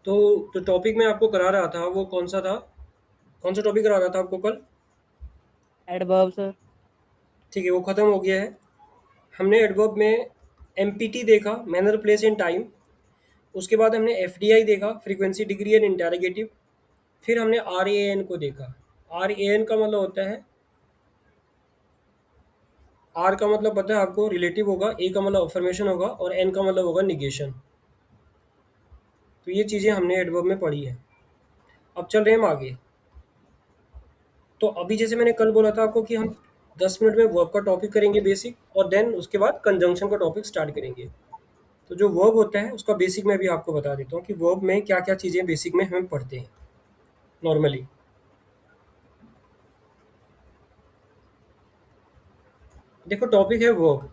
तो जो टॉपिक मैं आपको करा रहा था वो कौन सा था? कौन सा टॉपिक करा रहा था आपको कल? Adverb sir. ठीक है, वो ख़त्म हो गया है। हमने एडवर्ब में एमपीटी देखा, मैनर, प्लेस एंड टाइम। उसके बाद हमने एफडीआई देखा, फ्रीक्वेंसी, डिग्री एंड इंटेरोगेटिव। फिर हमने आरएएन को देखा। आरएएन का मतलब होता है, आर का मतलब पता है आपको, रिलेटिव होगा, ए का मतलब अफर्मेशन होगा और एन का मतलब होगा निगेशन। तो ये चीज़ें हमने एडवर्ब में पढ़ी है। अब चल रहे हैं हम आगे। तो अभी जैसे मैंने कल बोला था आपको कि हम 10 मिनट में वर्ब का टॉपिक करेंगे बेसिक, और देन उसके बाद कंजंक्शन का टॉपिक स्टार्ट करेंगे। तो जो वर्ब होता है उसका बेसिक मैं भी आपको बता देता हूँ कि वर्ब में क्या क्या चीज़ें बेसिक में हम पढ़ते हैं नॉर्मली। देखो, टॉपिक है वर्ब।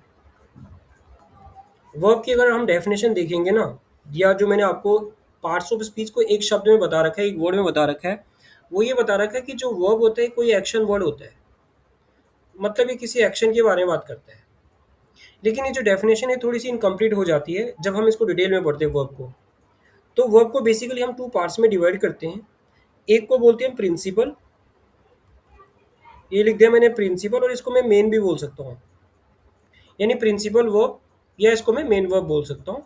वर्ब की अगर हम डेफिनेशन देखेंगे ना, या जो मैंने आपको पार्ट्स ऑफ स्पीच को एक शब्द में बता रखा है, एक वर्ड में बता रखा है, वो ये बता रखा है कि जो वर्ब होता है कोई एक्शन वर्ड होता है, मतलब ये किसी एक्शन के बारे में बात करता है। लेकिन ये जो डेफिनेशन है थोड़ी सी इनकम्प्लीट हो जाती है जब हम इसको डिटेल में पढ़ते हैं वर्ब को। तो वर्ब को बेसिकली हम टू पार्ट्स में डिवाइड करते हैं। एक को बोलते हैं प्रिंसिपल, ये लिख दिया मैंने प्रिंसिपल, और इसको मैं मेन भी बोल सकता हूँ, यानी प्रिंसिपल वर्ब, या इसको मैं मेन वर्ब बोल सकता हूँ।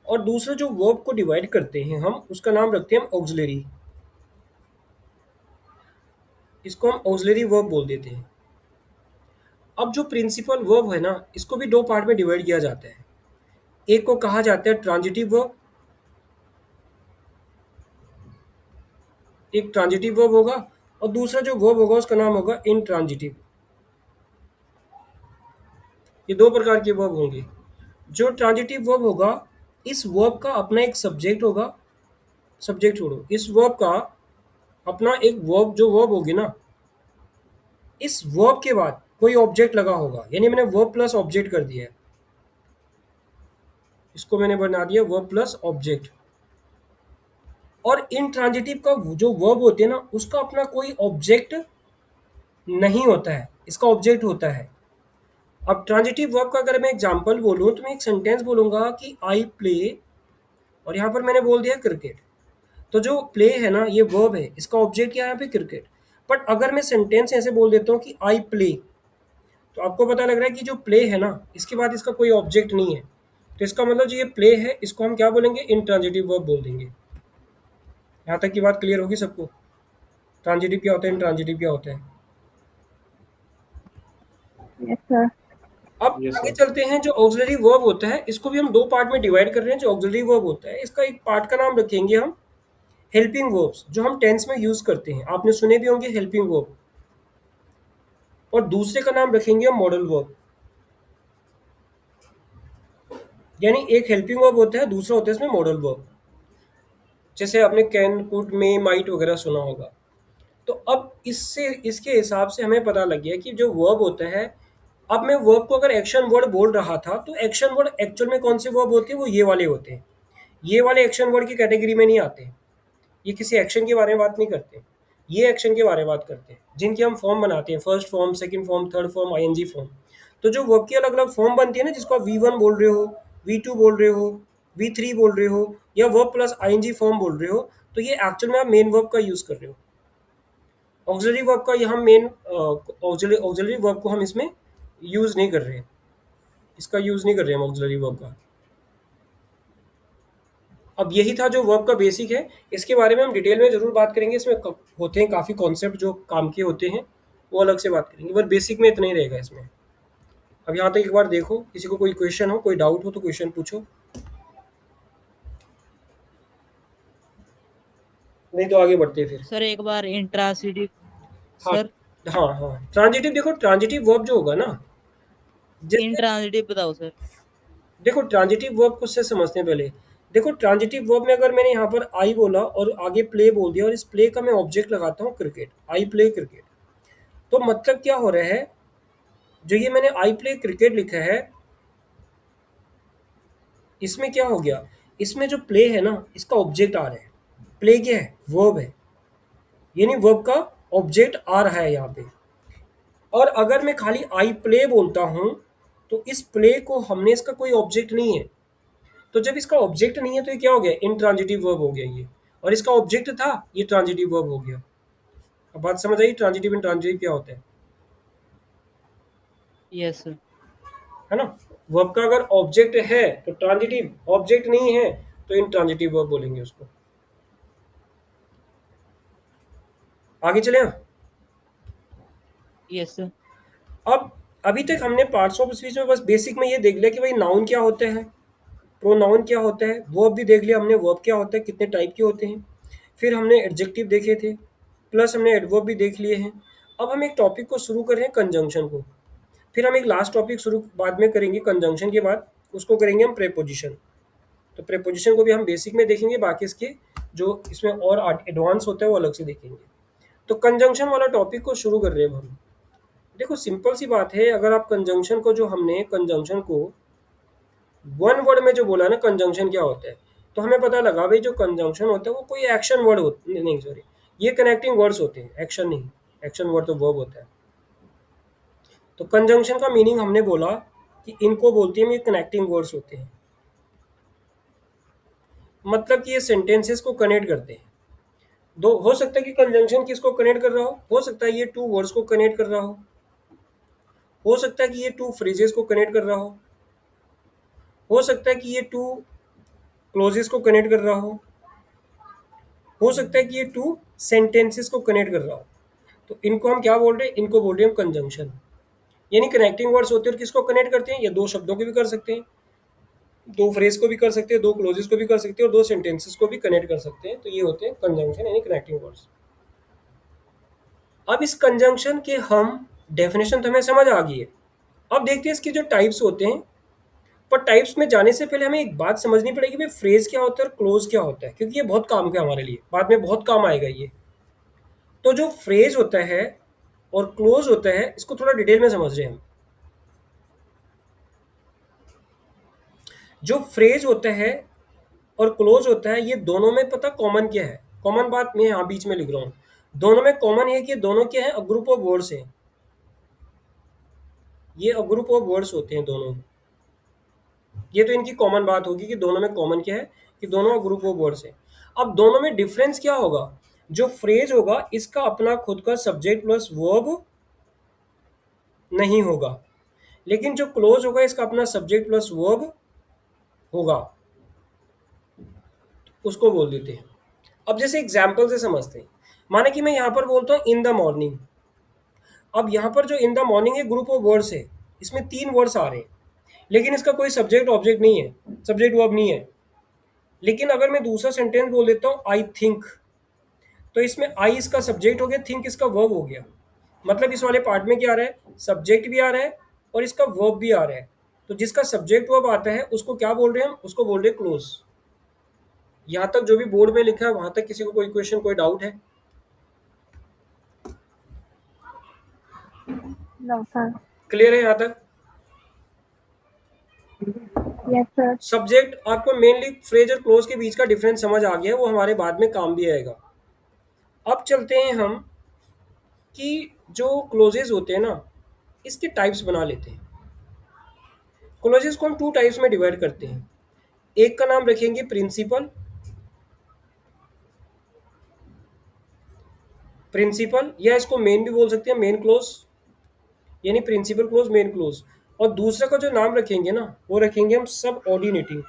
और दूसरा जो वर्ब को डिवाइड करते हैं हम, उसका नाम रखते हैं हम ऑक्सिलरी। इसको हम ऑक्सिलरी वर्ब बोल देते हैं। अब जो प्रिंसिपल वर्ब है ना, इसको भी दो पार्ट में डिवाइड किया जाता है। एक को कहा जाता है ट्रांजिटिव वर्ब, एक ट्रांजिटिव वर्ब होगा, और दूसरा जो वर्ब होगा उसका नाम होगा इंट्रांजिटिव। ये दो प्रकार के वर्ब होंगे। जो ट्रांजिटिव वर्ब होगा, इस वर्ब का अपना एक सब्जेक्ट होगा। सब्जेक्ट छोड़ो, इस वर्ब का अपना एक वर्ब, जो वर्ब होगी ना, इस वर्ब के बाद कोई ऑब्जेक्ट लगा होगा, यानी मैंने वर्ब प्लस ऑब्जेक्ट कर दिया है। इसको मैंने बना दिया वर्ब प्लस ऑब्जेक्ट। और इंट्रांजिटिव का जो वर्ब होते हैं ना, उसका अपना कोई ऑब्जेक्ट नहीं होता है, इसका ऑब्जेक्ट होता है। अब ट्रांजिटिव वर्ब का अगर मैं एग्जांपल बोलूं, तो मैं एक सेंटेंस बोलूंगा कि आई प्ले, और यहाँ पर मैंने बोल दिया क्रिकेट। तो जो प्ले है ना, ये वर्ब है, इसका ऑब्जेक्ट क्या है यहाँ पे, क्रिकेट। बट अगर मैं सेंटेंस ऐसे बोल देता हूँ कि आई प्ले, तो आपको पता लग रहा है कि जो प्ले है ना, इसके बाद इसका कोई ऑब्जेक्ट नहीं है। तो इसका मतलब जो ये प्ले है, इसको हम क्या बोलेंगे, इंट्रांजिटिव वर्ब बोल देंगे। यहाँ तक की बात क्लियर होगी सबको? ट्रांजिटिव क्या होता है, इंट्रांजिटिव क्या होता है? Yes sir. अब यस आगे सर। चलते हैं। जो ऑक्सिलरी वर्ब होता है, इसको भी हम दो पार्ट में डिवाइड कर रहे हैं। जो ऑक्सिलरी वर्ब होता है, इसका एक पार्ट का नाम रखेंगे हम हेल्पिंग वर्ब्स, जो हम टेंस में यूज करते हैं, आपने सुने भी होंगे हेल्पिंग वर्ब। और दूसरे का नाम रखेंगे हम मॉडल वर्ब। यानी एक हेल्पिंग वर्ब होता है, दूसरा होता है इसमें मॉडल वर्ब। जैसे आपने कैन, कुड, मे, माइट वगैरह सुना होगा। तो अब इससे, इसके हिसाब से हमें पता लग गया कि जो वर्ब होता है, अब मैं वर्ब को अगर एक्शन वर्ड बोल रहा था, तो एक्शन वर्ड एक्चुअल में कौन से वर्ब होते हैं, वो ये वाले होते हैं। ये वाले एक्शन वर्ड की कैटेगरी में नहीं आते। ये किसी एक्शन के बारे में बात नहीं करते। ये एक्शन के बारे में बात करते हैं जिनकी हम फॉर्म बनाते हैं, first form, second form, third form, ING form. तो जो वर्ब की अलग अलग फॉर्म बनती है ना, जिसको आप V1 बोल रहे हो, V2 बोल रहे हो, V3 बोल रहे हो, या वर्ब प्लस आईएनजी फॉर्म बोल रहे हो, तो ये एक्चुअल में आप मेन वर्ब का यूज कर रहे हो। ऑक्सिलरी वर्ब का यहाँ मेन ऑक्सिलरी वर्ब को हम इसमें यूज नहीं कर रहे हैं। इसका यूज नहीं कर रहे हैं हम ऑक्सिलरी वर्ब का। अब यही था जो वर्ब का बेसिक है। इसके बारे में हम डिटेल में ज़रूर बात करेंगे। इसमें होते हैं काफ़ी कॉन्सेप्ट जो काम के होते हैं, वो अलग से बात करेंगे, पर बेसिक में इतना ही रहेगा इसमें। अब यहाँ तक एक बार देखो, किसी को कोई क्वेश्चन हो, कोई डाउट हो तो क्वेश्चन पूछो, नहीं तो आगे बढ़ते हैं फिर। सर एक बार इंट्रांसिटिव। हाँ, सर हाँ, हाँ, ट्रांजिटिव। देखो, ट्रांजिटिव वर्ब जो होगा ना, जैसे, इंट्रांसिटिव बताओ सर। देखो ट्रांजिटिव वर्ब को उससे समझते हैं पहले। देखो, ट्रांजिटिव वर्ब में अगर मैंने यहाँ पर आई बोला और आगे प्ले बोल दिया, और इस प्ले का मैं ऑब्जेक्ट लगाता हूँ क्रिकेट, आई प्ले क्रिकेट, तो मतलब क्या हो रहा है, जो ये मैंने आई प्ले क्रिकेट लिखा है, इसमें क्या हो गया, इसमें जो प्ले है ना, इसका ऑब्जेक्ट आ रहा है। प्ले क्या है, वर्ब है, यानी वर्ब का ऑब्जेक्ट आ रहा है यहाँ पे। और अगर मैं खाली आई प्ले बोलता हूँ, तो इस प्ले को हमने, इसका कोई ऑब्जेक्ट नहीं है, तो जब इसका ऑब्जेक्ट नहीं है तो ये क्या हो गया, इंट्रांजिटिव वर्ब हो गया ये, और इसका ऑब्जेक्ट था, ये ट्रांजिटिव वर्ब हो गया। अब बात समझ आई ट्रांजिटिव इंट्रांजिटिव क्या होता यस सर। है ना। वर्ब का अगर ऑब्जेक्ट है तो ट्रांजिटिव, ऑब्जेक्ट नहीं है तो इंट्रांजिटिव वर्ब बोलेंगे उसको। आगे चले हम। Yes sir. अब अभी तक हमने पार्ट्स ऑफ स्पीच में बस बेसिक में ये देख लिया कि भाई नाउन क्या होते हैं, प्रोनाउन क्या होता है, वर्ब भी देख लिया हमने, वर्ब क्या होता है, कितने टाइप के होते हैं। फिर हमने एडजेक्टिव देखे थे, प्लस हमने एडवर्ब भी देख लिए हैं। अब हम एक टॉपिक को शुरू कर रहे हैं कंजंक्शन को। फिर हम एक लास्ट टॉपिक शुरू बाद में करेंगे कंजंक्शन के बाद, उसको करेंगे हम प्रेपोजिशन। तो प्रेपोजिशन को भी हम बेसिक में देखेंगे, बाकी इसके जो इसमें और एडवांस होता है वो अलग से देखेंगे। तो कंजंक्शन वाला टॉपिक को शुरू कर रहे हैं हम। देखो सिंपल सी बात है, अगर आप कंजंक्शन को, जो हमने कंजंक्शन को वन वर्ड में जो बोला ना कंजंक्शन क्या होता है, तो हमें पता लगा भाई जो कंजंक्शन होता है वो कोई एक्शन वर्ड होता नहीं, सॉरी, ये कनेक्टिंग वर्ड्स होते हैं, एक्शन नहीं। एक्शन वर्ड तो वर्ब होता है। तो कंजंक्शन का मीनिंग हमने बोला कि इनको बोलते हैं, ये कनेक्टिंग वर्ड्स होते हैं, मतलब कि ये सेंटेंसेस को कनेक्ट करते हैं। दो हो सकता है कि कंजंक्शन किसको कनेक्ट कर रहा हो सकता है ये टू वर्ड्स को कनेक्ट कर रहा हो सकता है कि ये टू फ्रेजेस को कनेक्ट कर रहा हो सकता है कि ये टू क्लोजेस को कनेक्ट कर रहा हो सकता है कि ये टू सेंटेंसेस को कनेक्ट कर रहा हो। तो इनको हम क्या बोल रहे हैं, इनको बोल रहे हैं कंजंक्शन। यानी कनेक्टिंग वर्ड्स होते हैं और किसको कनेक्ट करते हैं, ये दो शब्दों को भी कर सकते हैं, दो फ्रेज को भी कर सकते हैं, दो क्लोजेस को भी कर सकते हैं और दो सेंटेंसेस को भी कनेक्ट कर सकते हैं। तो ये होते हैं कंजंक्शन यानी कनेक्टिंग वर्ड्स। अब इस कंजंक्शन के हम डेफिनेशन तो हमें समझ आ गई है। अब देखते हैं इसके जो टाइप्स होते हैं। पर टाइप्स में जाने से पहले हमें एक बात समझनी पड़ेगी, भाई फ्रेज क्या होता है और क्लोज क्या होता है, क्योंकि ये बहुत काम का हमारे लिए, बाद में बहुत काम आएगा ये। तो जो फ्रेज होता है और क्लोज होता है, इसको थोड़ा डिटेल में समझ रहे हैं हम। जो फ्रेज होता है और क्लोज होता है, ये दोनों में पता कॉमन क्या है, कॉमन बात मैं यहाँ बीच में लिख रहा हूँ। दोनों में कॉमन है कि दोनों क्या है, अ ग्रुप ऑफ वर्ड्स हैं। ये अ ग्रुप ऑफ वर्ड्स होते हैं दोनों। ये तो इनकी कॉमन बात होगी कि दोनों में कॉमन क्या है, कि दोनों ग्रुप ऑफ वर्ड्स हैं। अब दोनों में डिफरेंस क्या होगा, जो फ्रेज होगा इसका अपना खुद का सब्जेक्ट प्लस वर्ब नहीं होगा, लेकिन जो क्लोज होगा इसका अपना सब्जेक्ट प्लस वर्ब होगा, उसको बोल देते हैं। अब जैसे एग्जाम्पल से समझते हैं, माने कि मैं यहाँ पर बोलता हूँ इन द मॉर्निंग। अब यहाँ पर जो इन द मॉर्निंग है ग्रुप ऑफ वर्ड्स है, इसमें तीन वर्ड्स आ रहे हैं, लेकिन इसका कोई सब्जेक्ट ऑब्जेक्ट नहीं है, सब्जेक्ट वर्ब नहीं है। लेकिन अगर मैं दूसरा सेंटेंस बोल देता हूँ आई थिंक, तो इसमें आई इसका सब्जेक्ट हो गया, थिंक इसका वर्ब हो गया। मतलब इस वाले पार्ट में क्या आ रहा है, सब्जेक्ट भी आ रहा है और इसका वर्ब भी आ रहा है। तो जिसका सब्जेक्ट वर्ब आता है उसको क्या बोल रहे हैं हम, उसको बोल रहे हैं क्लोज। यहाँ तक जो भी बोर्ड में लिखा है वहां तक किसी को कोई क्वेश्चन, कोई डाउट है? No sir. क्लियर है यहाँ तक? Yes sir. सब्जेक्ट आपको मेनली फ्रेज और क्लोज के बीच का डिफरेंस समझ आ गया है, वो हमारे बाद में काम भी आएगा। अब चलते हैं हम कि जो क्लोजेज होते हैं ना, इसके टाइप्स बना लेते हैं। क्लोजेस को हम टू टाइप्स में डिवाइड करते हैं। एक का नाम रखेंगे प्रिंसिपल, प्रिंसिपल या इसको मेन भी बोल सकते हैं, मेन क्लोज, यानी प्रिंसिपल क्लोज, मेन क्लोज। और दूसरे का जो नाम रखेंगे ना, वो रखेंगे हम सब ऑर्डिनेटिंग।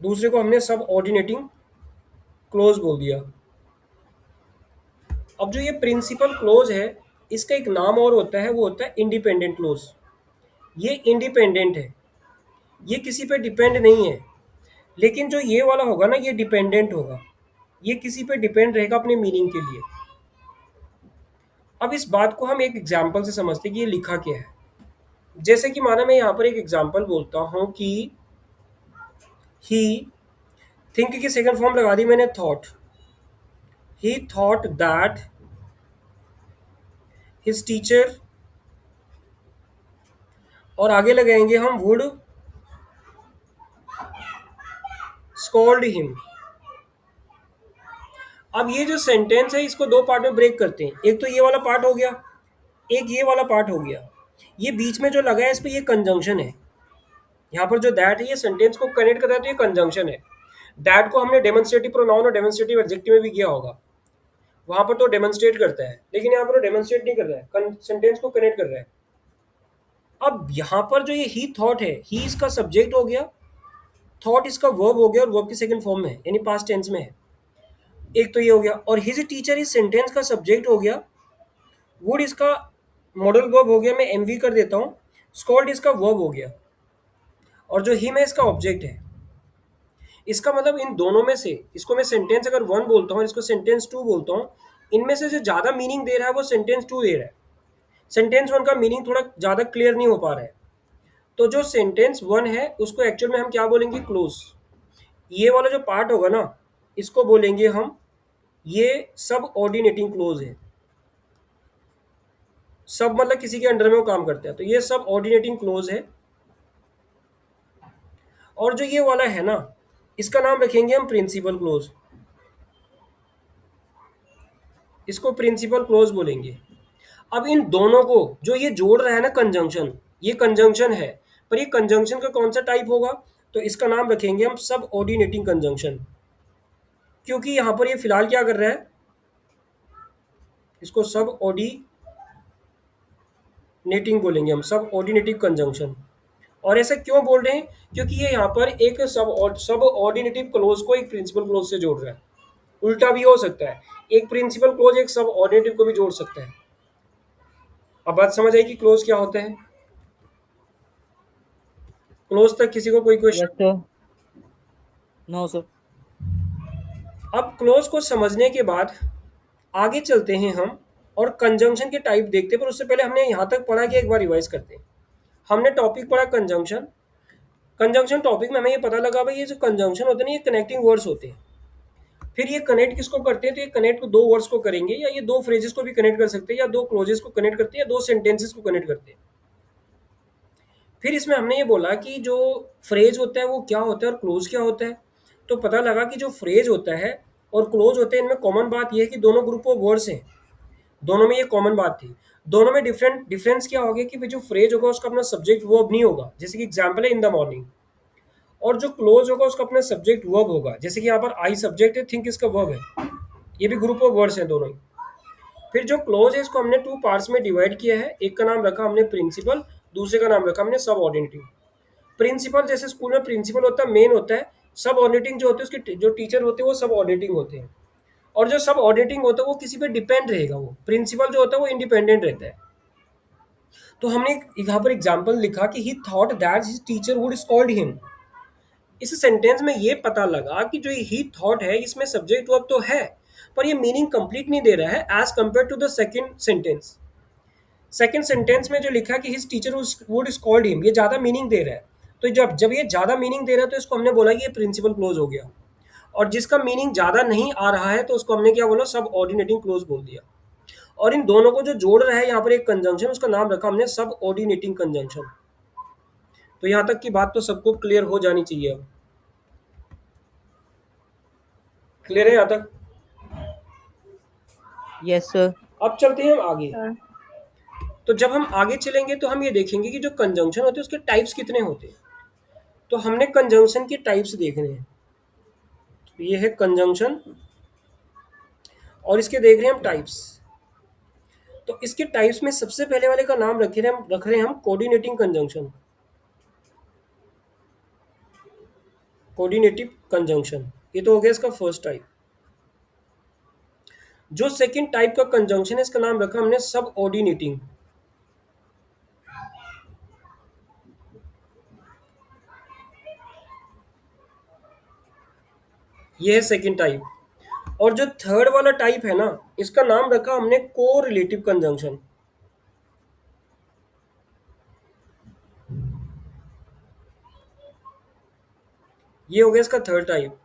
दूसरे को हमने सब ऑर्डिनेटिंग क्लोज बोल दिया। अब जो ये प्रिंसिपल क्लोज है, इसका एक नाम और होता है, वो होता है इंडिपेंडेंट क्लोज। ये इंडिपेंडेंट है, ये किसी पे डिपेंड नहीं है। लेकिन जो ये वाला होगा ना, ये डिपेंडेंट होगा, ये किसी पे डिपेंड रहेगा अपने मीनिंग के लिए। अब इस बात को हम एक एग्जाम्पल से समझते हैं कि ये लिखा क्या है। जैसे कि माना मैं यहाँ पर एक एग्जाम्पल बोलता हूँ कि ही, थिंक की सेकंड फॉर्म लगा दी मैंने thought, he thought that his teacher, और आगे लगाएंगे हम वुड स्कॉल्ड हिम। अब ये जो सेंटेंस है इसको दो पार्ट में ब्रेक करते हैं। एक तो ये वाला पार्ट हो गया, एक ये वाला पार्ट हो गया। ये बीच में जो लगा है इस पे ये कंजंक्शन है। यहाँ पर जो दैट है ये सेंटेंस को कनेक्ट कर रहा है, तो ये कंजंक्शन है। दैट को हमने डेमोन्स्ट्रेटिव प्रोनाउन और डेमोन्स्ट्रेटिव एडजेक्टिव में भी किया होगा, वहां पर तो डेमोन्स्ट्रेट करता है, लेकिन यहाँ पर डेमोन्स्ट्रेट नहीं कर रहा है, सेंटेंस को कनेक्ट कर रहा है। अब यहाँ पर जो ये ही थॉट है, ही इसका सब्जेक्ट हो गया, थॉट इसका वर्ब हो गया, और वर्ब की सेकंड फॉर्म में है यानी पास्ट टेंस में है। एक तो ये हो गया, और हिज टीचर इस सेंटेंस का सब्जेक्ट हो गया, वुड इसका मॉडल वर्ब हो गया, मैं एमवी कर देता हूँ, स्कॉल्ड इसका वर्ब हो गया, और जो हिम है इसका ऑब्जेक्ट है। इसका मतलब इन दोनों में से, इसको मैं सेंटेंस अगर वन बोलता हूँ, इसको सेंटेंस टू बोलता हूँ, इनमें से जो ज्यादा मीनिंग दे रहा है वो सेंटेंस टू दे रहा है। सेंटेंस वन का मीनिंग थोड़ा ज्यादा क्लियर नहीं हो पा रहा है, तो जो सेंटेंस वन है उसको एक्चुअल में हम क्या बोलेंगे, क्लोज। ये वाला जो पार्ट होगा ना, इसको बोलेंगे हम, ये सब ऑर्डिनेटिंग क्लोज है। सब मतलब किसी के अंडर में वो काम करता है, तो ये सब ऑर्डिनेटिंग क्लोज है। और जो ये वाला है ना, इसका नाम रखेंगे हम प्रिंसिपल क्लोज, इसको प्रिंसिपल क्लोज बोलेंगे। अब इन दोनों को जो ये जोड़ रहा है ना कंजंक्शन, ये कंजंक्शन है, पर ये कंजंक्शन का कौन सा टाइप होगा, तो इसका नाम रखेंगे हम सब ऑर्डिनेटिंग कंजंक्शन, क्योंकि यहां पर ये फिलहाल क्या कर रहा है, इसको सब ऑर्डिनेटिंग बोलेंगे हम, सब ऑर्डिनेटिव कंजंक्शन। और ऐसा क्यों बोल रहे हैं, क्योंकि ये यहाँ पर एक सब ऑर्डिनेटिव क्लोज को एक प्रिंसिपल क्लोज से जोड़ रहा है। उल्टा भी हो सकता है, एक प्रिंसिपल क्लोज एक सब ऑर्डिनेटिव को भी जोड़ सकता है। अब बात समझ आई कि क्लोज क्या होता है। क्लोज तक किसी को कोई Yes, question? sir. No, sir. अब क्लोज को समझने के बाद आगे चलते हैं हम, और कंजंक्शन के टाइप देखते हैं, पर उससे पहले हमने यहाँ तक पढ़ा कि एक बार रिवाइज करते हैं। हमने टॉपिक पढ़ा कंजंक्शन। कंजंक्शन टॉपिक में हमें ये पता लगा भाई, ये जो कंजंक्शन होते हैं ना, ये कनेक्टिंग वर्ड्स होते हैं। फिर ये कनेक्ट किसको करते हैं, तो ये कनेक्ट को दो वर्ड्स को करेंगे, या ये दो फ्रेजेस को भी कनेक्ट कर सकते हैं, या दो क्लोजेस को कनेक्ट करते हैं, या दो सेंटेंसेस को कनेक्ट करते हैं। फिर इसमें हमने ये बोला कि जो फ्रेज होता है वो क्या होता है और क्लोज क्या होता है। तो पता लगा कि जो फ्रेज होता है और क्लोज होते हैं, इनमें कॉमन बात यह है कि दोनों ग्रुप ऑफ वर्ड्स हैं, दोनों में ये कॉमन बात थी। दोनों में डिफरेंस क्या हो गया कि जो फ्रेज होगा उसका अपना सब्जेक्ट वर्ब नहीं होगा, जैसे कि एग्जाम्पल है इन द मॉर्निंग। और जो क्लोज होगा उसका अपना सब्जेक्ट वर्ब होगा, जैसे कि यहाँ पर आई सब्जेक्ट है, थिंक इसका वर्ब है, ये भी ग्रुप ऑफ वर्ड्स हैं दोनों ही। फिर जो क्लोज है इसको हमने टू पार्ट्स में डिवाइड किया है, एक का नाम रखा हमने प्रिंसिपल, दूसरे का नाम रखा हमने सब ऑर्डिनेटिव। प्रिंसिपल जैसे स्कूल में प्रिंसिपल होता है, मेन होता है। सब ऑर्डिनेटिंग जो होते हैं, उसके जो टीचर होते हैं वो सब ऑर्डिनेटिंग होते हैं। और जो सब ऑर्डिनेटिंग होता है वो किसी पे डिपेंड रहेगा, वो प्रिंसिपल जो होता है वो इंडिपेंडेंट रहता है। तो हमने यहाँ पर एग्जाम्पल लिखा कि ही thought that his teacher would scold him. इस सेंटेंस में ये पता लगा कि जो ही थॉट है इसमें सब्जेक्ट वर्ब तो है, पर ये मीनिंग कंप्लीट नहीं दे रहा है as compare to the second sentence. Second sentence में जो लिखा कि his teacher would scold him, ये ज़्यादा मीनिंग दे रहा है। तो जब जब ये ज़्यादा मीनिंग दे रहा है तो इसको हमने बोला कि ये प्रिंसिपल क्लोज हो गया। और जिसका मीनिंग ज़्यादा नहीं आ रहा है तो उसको हमने क्या बोला, सब ऑर्डिनेटिंग क्लोज बोल दिया। और इन दोनों को जो जोड़ रहा है यहाँ पर एक कंजंक्शन, उसका नाम रखा हमने सब ऑर्डिनेटिंग कंजंक्शन। तो यहाँ तक की बात तो सबको क्लियर हो जानी चाहिए। अब क्लियर है यहाँ तक? Yes, sir. अब चलते हैं हम आगे। Sir. तो जब हम आगे चलेंगे तो हम ये देखेंगे कि जो कंजंक्शन होते हैं उसके टाइप्स कितने होते हैं। तो हमने कंजंक्शन के टाइप्स देखने हैं। तो ये है कंजंक्शन, और इसके देख रहे हैं हम टाइप्स। तो इसके टाइप्स में सबसे पहले वाले का नाम रख रहे हैं हम कोऑर्डिनेटिंग कंजंक्शन, कोऑर्डिनेटिव कंजंक्शन। ये तो हो गया इसका फर्स्ट टाइप। जो सेकंड टाइप का कंजंक्शन है इसका नाम रखा हमने सब ऑर्डिनेटिंग। ये है सेकंड टाइप। और जो थर्ड वाला टाइप है ना, इसका नाम रखा हमने को रिलेटिव कंजंक्शन। ये हो गया इसका थर्ड टाइप।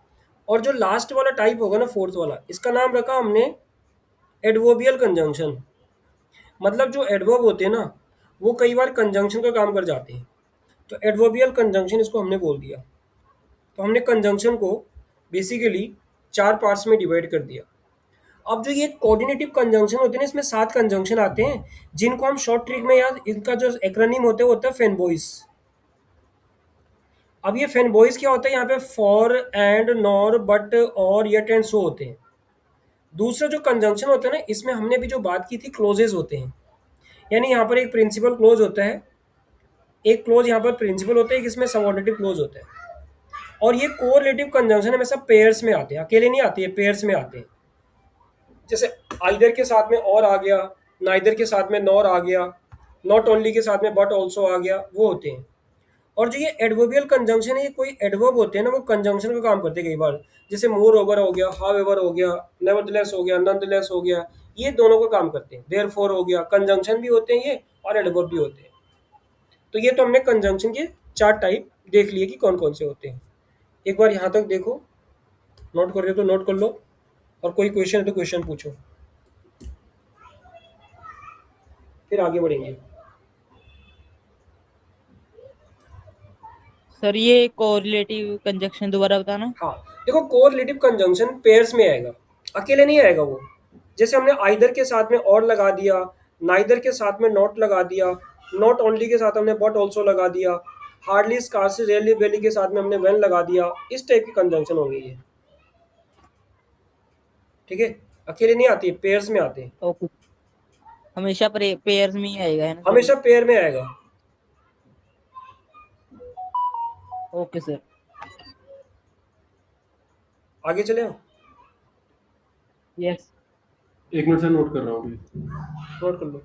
और जो लास्ट वाला टाइप होगा ना, फोर्थ वाला, इसका नाम रखा हमने एडवर्बियल कंजंक्शन। मतलब जो एडवर्ब होते हैं ना, वो कई बार कंजंक्शन का काम कर जाते हैं, तो एडवर्बियल कंजंक्शन इसको हमने बोल दिया। तो हमने कंजंक्शन को बेसिकली चार पार्ट्स में डिवाइड कर दिया। अब जो ये कोऑर्डिनेटिव कंजंक्शन होते हैं ना, इसमें 7 कंजंक्शन आते हैं, जिनको हम शॉर्ट ट्रिक में, या इनका जो एक्रोनिम होता है वो होता है फेनबॉइस। अब ये फैनबॉयज क्या होता है, यहाँ पे फॉर एंड नॉर बट और येट एंड सो होते हैं। दूसरा जो कंजंक्शन होता है ना, इसमें हमने भी जो बात की थी क्लोजेज होते हैं, यानी यहाँ पर एक प्रिंसिपल क्लोज होता है, एक क्लोज यहाँ पर प्रिंसिपल होता है, एक इसमें सबऑर्डिनेटिव क्लोज होता है। और ये कोरिलेटिव कंजंक्शन हमेशा पेयर्स में आते हैं, अकेले नहीं आते हैं, पेयर्स में आते हैं। जैसे आइदर के साथ में और आ गया, नाइदर के साथ में नॉर आ गया, नॉट ओनली के साथ में बट ऑल्सो आ गया, वो होते हैं। और जो ये एडवर्बियल कंजंक्शन है, ये कोई एडवर्ब होते हैं ना, वो कंजंक्शन का काम करते हैं कई बार। जैसे मोर ओवर हो गया, हाउ एवर हो गया, नेवरदलेस हो गया, नॉनदलेस हो गया, ये दोनों का काम करते हैं। देयरफॉर हो गया, कंजंक्शन भी होते हैं ये और एडवर्ब भी होते हैं। तो ये तो हमने कंजंक्शन के 4 टाइप देख लिए कि कौन कौन से होते हैं। एक बार यहाँ तक देखो, नोट कर रहे हो तो नोट कर लो, और कोई क्वेश्चन है तो क्वेश्चन पूछो, फिर आगे बढ़ेंगे। सर ये कोरिलेटिव कंजक्शन दोबारा बताना। हाँ, देखो कोरिलेटिव कंजंक्शन पेयर्स में आएगा, अकेले नहीं आएगा वो। जैसे हमने आइदर के साथ में और लगा दिया, नाइदर के साथ में नॉट लगा दिया, नॉट ओनली के साथ हमने बट ऑल्सो लगा दिया, हार्डली स्कार्सली रेयरली बेली के साथ में हमने व्हेन लगा दिया, इस टाइप की कंजंक्शन होंगे ये। ठीक है, अकेले नहीं आती है, पेयर्स में आते हैं, ओके, हमेशा पेयर्स में ही आएगा है ना सर ये? हमेशा पेयर में आएगा। Okay sir. आगे चले हम, यस। 1 मिनट से नोट कर रहा हूँ अभी। नोट कर लो।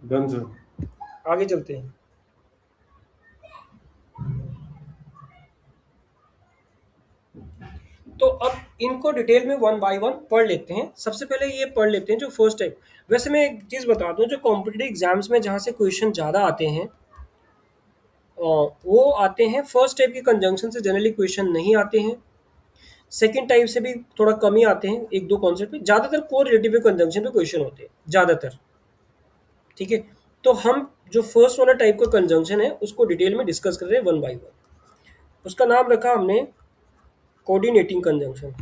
Done sir. आगे चलते हैं। तो अब इनको डिटेल में वन बाय वन पढ़ लेते हैं। सबसे पहले ये पढ़ लेते हैं जो फर्स्ट टाइप। वैसे मैं एक चीज़ बता दूं, जो कॉम्पिटिटिव एग्जाम्स में जहाँ से क्वेश्चन ज़्यादा आते हैं, वो आते हैं फर्स्ट टाइप के कंजंक्शन से, जनरली क्वेश्चन नहीं आते हैं। सेकंड टाइप से भी थोड़ा कम ही आते हैं, एक दो कॉन्सेप्ट पे। ज़्यादातर कोरिलेटिव कंजंक्शन पे क्वेश्चन होते हैं ज़्यादातर। ठीक है, तो हम जो फर्स्ट वाला टाइप का कंजंक्शन है उसको डिटेल में डिस्कस कर रहे हैं वन बाय वन। उसका नाम रखा हमने कोऑर्डिनेटिंग कंजंक्शन।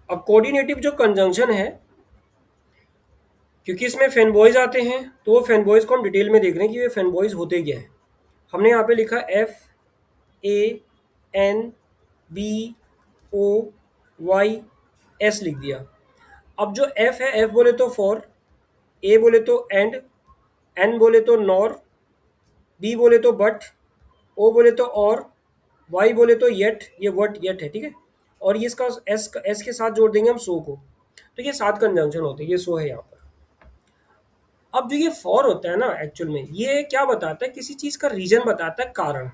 अब कोऑर्डिनेटिव जो कंजंक्शन है, क्योंकि इसमें फैनबॉयज आते हैं, तो वो फैनबॉयज को हम डिटेल में देख रहे हैं कि ये फैनबॉयज होते क्या है। हमने यहाँ पे लिखा F A N B O Y S लिख दिया। अब जो एफ है, एफ बोले तो फॉर, ए बोले तो एंड, एन बोले तो नॉर, बी बोले तो बट, ओ बोले तो और, वाई बोले तो येट, ये वर्ड येट है। ठीक है, और ये इसका एस के साथ जोड़ देंगे हम सो को। तो ये 7 कंजंक्शन होते हैं, ये सो है यहाँ पर। अब जो ये फॉर होता है ना, एक्चुअल में ये क्या बताता है, किसी चीज़ का रीजन बताता है, कारण,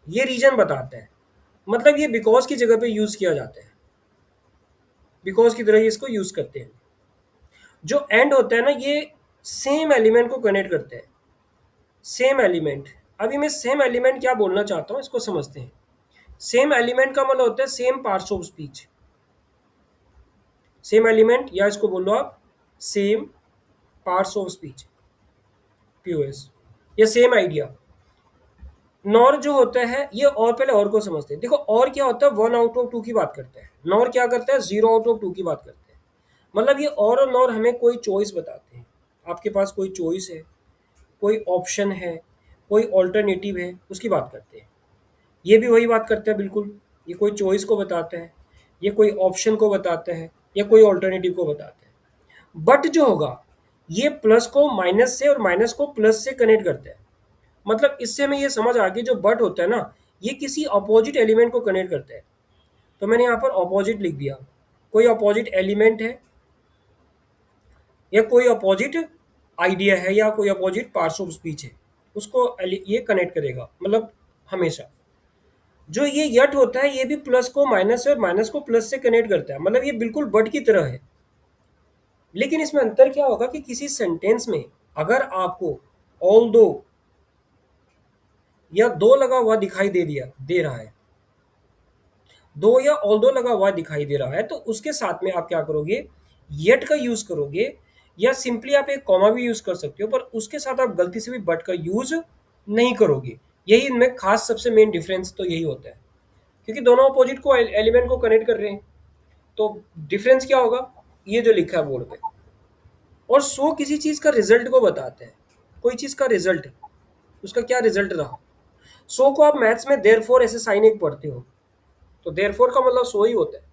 ये रीजन बताता है। मतलब ये बिकॉज की जगह पे यूज़ किया जाता है, बिकॉज की तरह ये इसको यूज़ करते हैं। जो एंड होता है ना, ये सेम एलिमेंट को कनेक्ट करते हैं, सेम एलिमेंट। अभी मैं सेम एलिमेंट क्या बोलना चाहता हूँ इसको समझते हैं। सेम एलिमेंट का मतलब होता है same parts of speech. Same element, या इसको बोल लो आप same parts of speech, POS, या सेम आइडिया। नॉर जो होता है ये, और पहले और को समझते हैं। देखो और क्या होता है, 1 आउट ऑफ 2 की बात करता है। नॉर क्या करता है, 0 आउट ऑफ 2 की बात करता है। मतलब ये और नॉर हमें कोई चॉइस बताते हैं। आपके पास कोई चॉइस है, कोई ऑप्शन है, कोई ऑल्टरनेटिव है, उसकी बात करते हैं। ये भी वही बात करता है बिल्कुल। ये कोई चॉइस को बताता है, ये कोई ऑप्शन को बताता है, या कोई ऑल्टरनेटिव को बताता है। बट जो होगा, ये प्लस को माइनस से और माइनस को प्लस से कनेक्ट करता है। मतलब इससे हमें ये समझ आ गई, जो बट होता है ना, ये किसी अपोजिट एलिमेंट को कनेक्ट करता है। तो मैंने यहाँ पर अपोजिट लिख दिया। कोई अपोजिट एलिमेंट है या कोई अपोजिट आइडिया है या कोई अपोजिट पार्ट्स ऑफ स्पीच है, उसको ये कनेक्ट करेगा, मतलब हमेशा। जो ये यट होता है ये भी प्लस को माइनस से और माइनस को प्लस से कनेक्ट करता है, मतलब ये बिल्कुल बट की तरह है। लेकिन इसमें अंतर क्या होगा कि किसी सेंटेंस में अगर आपको ऑल दो या दो लगा हुआ दिखाई दे रहा है, दो या ऑल दो लगा हुआ दिखाई दे रहा है, तो उसके साथ में आप क्या करोगे, येट का यूज करोगे, या सिंपली आप एक कॉमा भी यूज कर सकते हो, पर उसके साथ आप गलती से भी बट का यूज नहीं करोगे। यही इनमें खास सबसे मेन डिफरेंस तो यही होता है, क्योंकि दोनों अपोजिट को एलिमेंट को कनेक्ट कर रहे हैं। तो डिफरेंस क्या होगा, ये जो लिखा है बोर्ड पे। और सो किसी चीज का रिजल्ट को बताते हैं, कोई चीज का रिजल्ट, उसका क्या रिजल्ट रहा। सो को आप मैथ्स में देयरफॉर ऐसे साइन एक पढ़ते हो, तो देयरफॉर का मतलब सो ही होता है,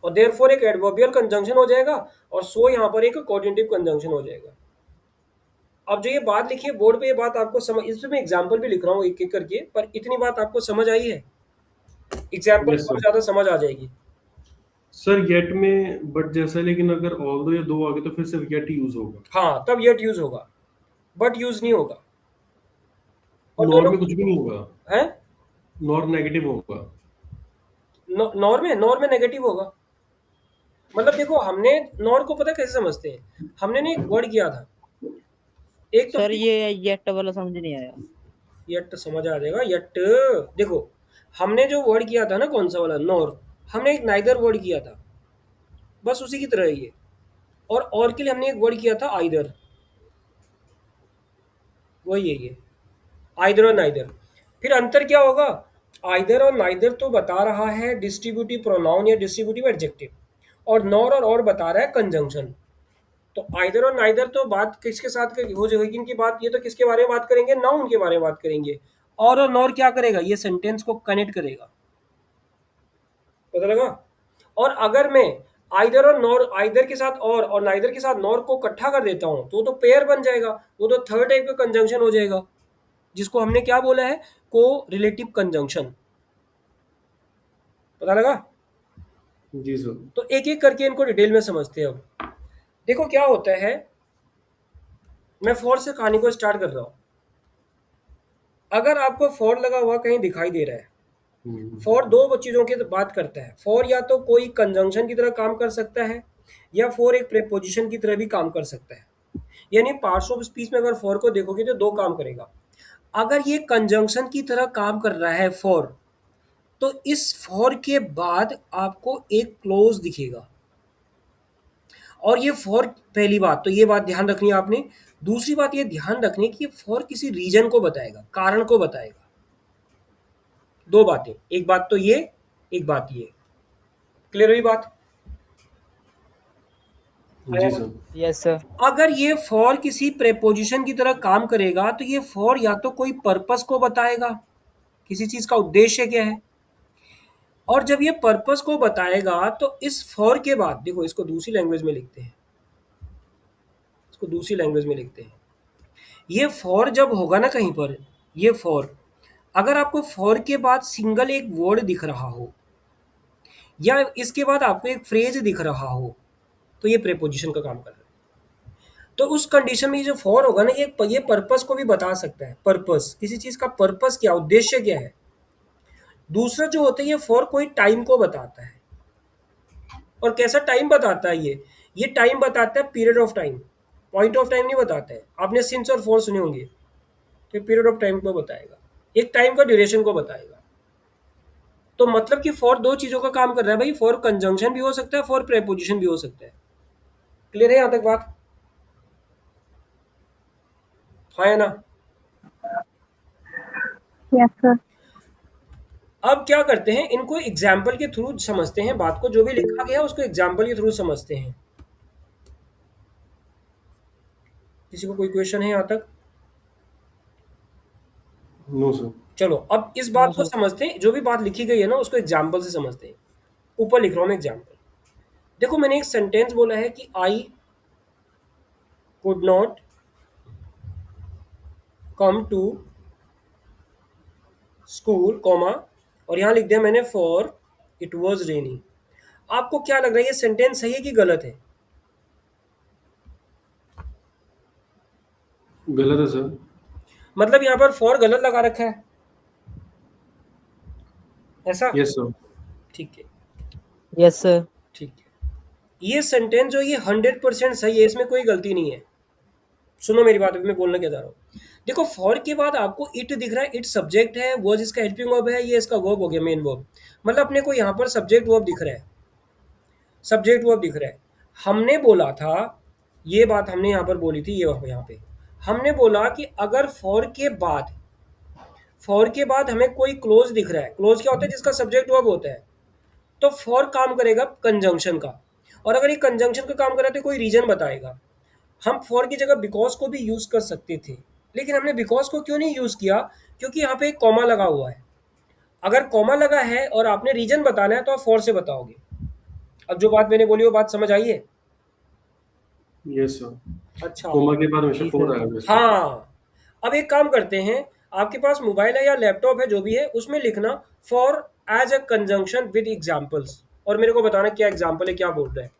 और देयरफॉर एक एडवर्बियल कंजंक्शन हो जाएगा, और सो यहाँ पर एक कोऑर्डिनेटिव कंजंक्शन हो जाएगा। अब जो ये बात लिखी है बोर्ड पे, ये बात आपको समझ, इसमें मैं एग्जांपल भी लिख रहा हूँ एक एक करके, पर इतनी बात आपको समझ आई है, एग्जांपल यस और सर। ज्यादा समझ आ जाएगी। सर येट में बट जैसा है, लेकिन अगर ऑल दो या दो आ गए तो फिर सिर्फ येट यूज होगा। हाँ, तब येट यूज होगा, बट यूज नहीं होगा। और नॉर दोनों में कुछ भी नहीं होगा। है, नॉर नेगेटिव होगा। नॉर में नेगेटिव होगा। मतलब देखो, हमने नॉर को पता कैसे समझते हैं, हमने ने एक वर्ड किया था, एक तो सर ये येट वाला समझ नहीं आया। यट समझ आ जाएगा, यट। देखो, हमने जो वर्ड किया था ना, कौन सा वाला, नॉर, हमने एक नाइदर वर्ड किया था, बस उसी की तरह ही है। और के लिए हमने एक वर्ड किया था आइदर, वही है ये, आइदर और नाइदर। फिर अंतर क्या होगा, आइदर और नाइदर तो बता रहा है डिस्ट्रीब्यूटिव प्रोनाउन या डिस्ट्रीब्यूटिव एडजेक्टिव, और नॉर और बता रहा है कंजंक्शन। तो आइदर और नाइदर तो बात किसके साथ हो जाएगी, इनकी बात, ये तो किसके बारे में बात करेंगे, नाउन के बारे में बात करेंगे। और नॉर क्या करेगा, ये सेंटेंस को कनेक्ट करेगा, पता लगा। और अगर मैं आइदर और नॉर, आइदर के साथ और नाइदर के साथ नॉर को इकट्ठा कर देता हूं, तो वो तो पेयर बन जाएगा, वो तो थर्ड टाइप का कंजंक्शन हो जाएगा, जिसको हमने क्या बोला है, को रिलेटिव कंजंक्शन, पता लगा। जी सर। तो एक एक करके इनको डिटेल में समझते हैं। अब देखो क्या होता है, मैं फॉर से कहानी को स्टार्ट कर रहा हूं। अगर आपको फॉर लगा हुआ कहीं दिखाई दे रहा है, फॉर दो चीजों की बात करता है। फॉर या तो कोई कंजंक्शन की तरह काम कर सकता है, या फॉर एक प्रेपोजिशन की तरह भी काम कर सकता है। यानी पार्ट्स ऑफ स्पीच में अगर फॉर को देखोगे तो दो काम करेगा। अगर ये कंजंक्शन की तरह काम कर रहा है फॉर, तो इस फॉर के बाद आपको एक क्लोज दिखेगा। और ये फॉर, पहली बात तो ये बात ध्यान रखनी है आपने। दूसरी बात ये ध्यान रखनी है कि ये फॉर किसी रीजन को बताएगा, कारण को बताएगा। दो बातें, एक बात तो ये, एक बात ये। क्लियर हुई बात, आया जी ना? सर। Yes sir. अगर ये फॉर किसी प्रेपोजिशन की तरह काम करेगा, तो ये फॉर या तो कोई पर्पस को बताएगा, किसी चीज का उद्देश्य क्या है। और जब ये पर्पस को बताएगा, तो इस फॉर के बाद देखो, इसको दूसरी लैंग्वेज में लिखते हैं, इसको दूसरी लैंग्वेज में लिखते हैं। ये फॉर जब होगा ना कहीं पर, ये फॉर, अगर आपको फॉर के बाद सिंगल एक वर्ड दिख रहा हो, या इसके बाद आपको एक फ्रेज दिख रहा हो, तो ये प्रेपोजिशन का काम कर रहा है। तो उस कंडीशन में ये जो फॉर होगा ना, ये पर्पस को भी बता सकता है। पर्पस, किसी चीज का पर्पस क्या, उद्देश्य क्या है। दूसरा जो होता है, ये फॉर कोई टाइम को बताता है। और कैसा टाइम बताता है ये टाइम बताता है, period of time, point of time नहीं बताता है। आपने सिंस और फॉर सुने होंगे, तो पीरियड ऑफ टाइम को बताएगा, एक टाइम का ड्यूरेशन को बताएगा। तो मतलब कि फॉर दो चीजों का काम कर रहा है भाई, फॉर कंजंक्शन भी हो सकता है, फॉर प्रेपोजिशन भी हो सकता है। क्लियर है यहां तक बात, हाँ है ना। Yes sir. अब क्या करते हैं, इनको एग्जाम्पल के थ्रू समझते हैं बात को, जो भी लिखा गया है उसको एग्जाम्पल के थ्रू समझते हैं। किसी को कोई क्वेश्चन है यहाँ तक? No sir. चलो अब इस नो बात को सर। समझते हैं, जो भी बात लिखी गई है ना उसको एग्जाम्पल से समझते हैं। ऊपर लिख रहा हूं मैं एग्जाम्पल। देखो, मैंने एक सेंटेंस बोला है कि I could not come to school, comma, और यहां लिख दिया मैंने फॉर इट वॉज रेनी। आपको क्या लग रहा है, ये सेंटेंस सही है कि गलत है? गलत है सर। मतलब यहाँ पर फॉर गलत लगा रखा है ऐसा? Yes sir. ठीक है, यस सर। ठीक है। ये सेंटेंस जो ये 100% सही है, इसमें कोई गलती नहीं है। सुनो मेरी बात, अभी मैं बोलना क्या चाह रहा हूँ। देखो फॉर के बाद आपको इट दिख रहा है, इट सब्जेक्ट है, वर्ब इसका हेल्पिंग वर्ब है, ये इसका वर्ब हो गया, मेन वर्ब। मतलब अपने को यहाँ पर सब्जेक्ट वर्ब दिख रहा है, सब्जेक्ट वर्ब दिख रहा है। हमने बोला था, ये बात हमने यहाँ पर बोली थी, ये यहाँ पे हमने बोला कि अगर फॉर के बाद हमें कोई क्लोज दिख रहा है, क्लोज क्या होता है, जिसका सब्जेक्ट वर्ब होता है, तो फॉर काम करेगा कंजंक्शन का। और अगर ये कंजंक्शन का काम कर रहा है तो कोई रीजन बताएगा। हम फॉर की जगह बिकॉज को भी यूज कर सकते थे, लेकिन हमने बिकॉज को क्यों नहीं यूज किया? क्योंकि यहाँ पे एक कॉमा लगा हुआ है। अगर कॉमा लगा है और आपने रीजन बताना है तो आप फॉर से बताओगे। अब जो बात मैंने बोली वो बात समझ आई है? Yes sir. अच्छा, कोमा के बाद हमेशा जी फोर सर। आएगा इसमें। हाँ। अब एक काम करते हैं, आपके पास मोबाइल है या लैपटॉप है, जो भी है, उसमें लिखना for as a conjunction with examples, और मेरे को बताना क्या एग्जाम्पल है, क्या बोल रहा है।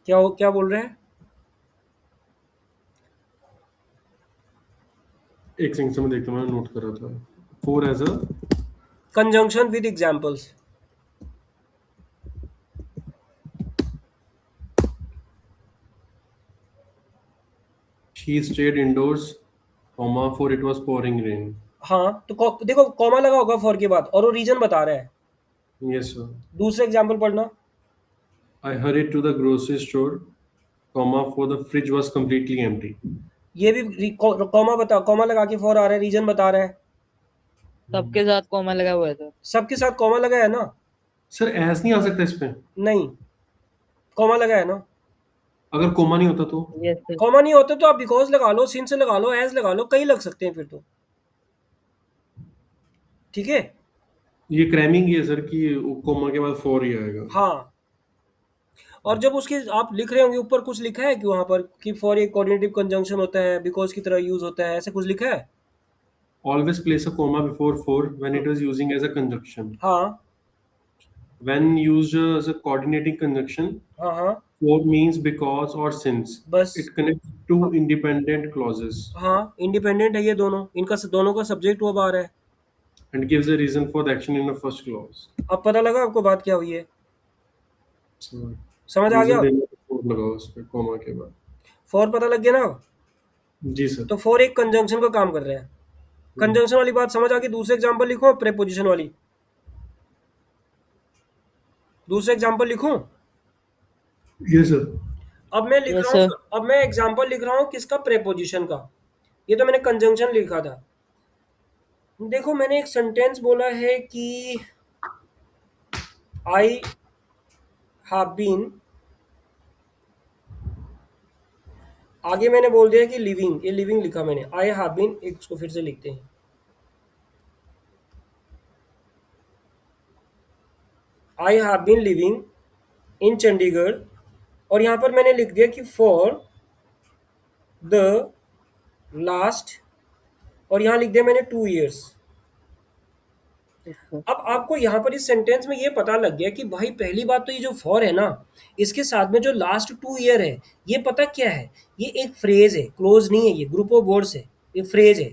क्या बोल रहे हैं? एक सेकंड से मैं देखता हूँ, मैंने नोट कर रहा था। For as a conjunction with examples. She stayed indoors, comma for it was pouring rain. हाँ, तो देखो कॉमा लगा होगा फॉर के बाद और वो रीजन बता रहा है। Yes sir. दूसरा एग्जाम्पल पढ़ना। आई hurried to the grocery store, comma for the fridge was completely empty। ये भी कॉमा बता, कॉमा लगा के फॉर आ रहा है, रीजन बता रहा है। सबके साथ कॉमा लगा हुआ है सर। सबके साथ कॉमा लगा है ना? सर एस नहीं आ सकता इस पे? नहीं, कॉमा लगा है ना। अगर कोमा नहीं होता तो? Yes sir. कॉमा नहीं होता तो आप बिकॉज लगा लो, सिंस लगा लो, एज लगा लो, कई लग सकते हैं फिर तो। ठीक है। ये क्रैमिंग ही है सर कि कोमा के बाद फोर ही आएगा। हाँ, और जब उसके आप लिख रहे होंगे ऊपर कुछ लिखा है कि वहां पर कि फॉर एक कोऑर्डिनेटिव कंजंक्शन होता है, बिकॉज की तरह यूज होता है, ऐसा कुछ लिखा है? Always place a comma before for when it is using as a conjunction. हाँ When used as a coordinating conjunction, हाँ हाँ, for means because or since. बस। It connects two independent clauses हाँ, इंडिपेंडेंट है ये दोनों, इनका दोनों का सब्जेक्ट वो आ रहा है। and gives a reason for the action in the first clause. अब पता लगा आपको बात क्या हुई है? So, समझ आ reason गया? देने को for लगाओ उस पे comma के बाद। फॉर पता लग गया ना? जी सर। तो फॉर एक कंजंक्शन का काम कर रहा है। कंजंक्शन वाली बात समझ आ गई। दूसरे एग्जांपल लिखो, प्रेपोजिशन वाली। दूसरे एग्जांपल लिखूं? ये सर। अब मैं लिख यस रहा सर। हूँ, अब मैं एग्जांपल लिख रहा हूँ किसका? प्रेपोजिशन का। ये तो मैंने कंजंक्शन लिखा था। देखो मैंने एक सेंटेंस बोला है कि आई हैव बीन, आगे मैंने बोल दिया कि लिविंग, ये लिविंग लिखा मैंने, आई हैव बीन, एक उसको फिर से लिखते हैं। I have been living in Chandigarh, और यहाँ पर मैंने लिख दिया कि फॉर द लास्ट, और यहाँ लिख दिया मैंने 2 years। Yes sir. अब आपको यहाँ पर इस सेंटेंस में ये पता लग गया कि भाई पहली बात तो ये जो फॉर है ना, इसके साथ में जो लास्ट 2 year है, ये पता क्या है? ये एक फ्रेज है, क्लोज नहीं है, ये ग्रुप ऑफ वर्ड्स है, ये फ्रेज है,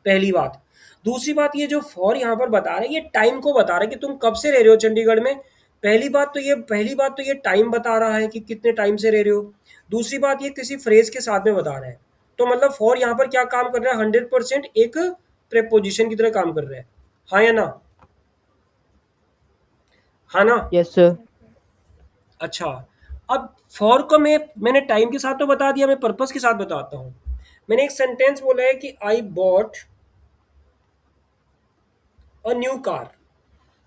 पहली बात। दूसरी बात, ये जो फॉर यहाँ पर बता रहा है, ये टाइम को बता रहा है कि तुम कब से रह रहे हो चंडीगढ़ में। पहली बात तो ये टाइम बता रहा है कि कितने टाइम से रह रहे हो। दूसरी बात, ये किसी फ्रेज के साथ में बता रहा है। तो मतलब फॉर यहाँ पर क्या काम कर रहा है? 100% एक प्रेपोजिशन की तरह काम कर रहा है। हाँ या ना? हाँ ना? Yes sir. अच्छा, अब फॉर को मैंने टाइम के साथ तो बता दिया, मैं पर्पस के साथ बताता हूँ। मैंने एक सेंटेंस बोला है कि I bought a new car.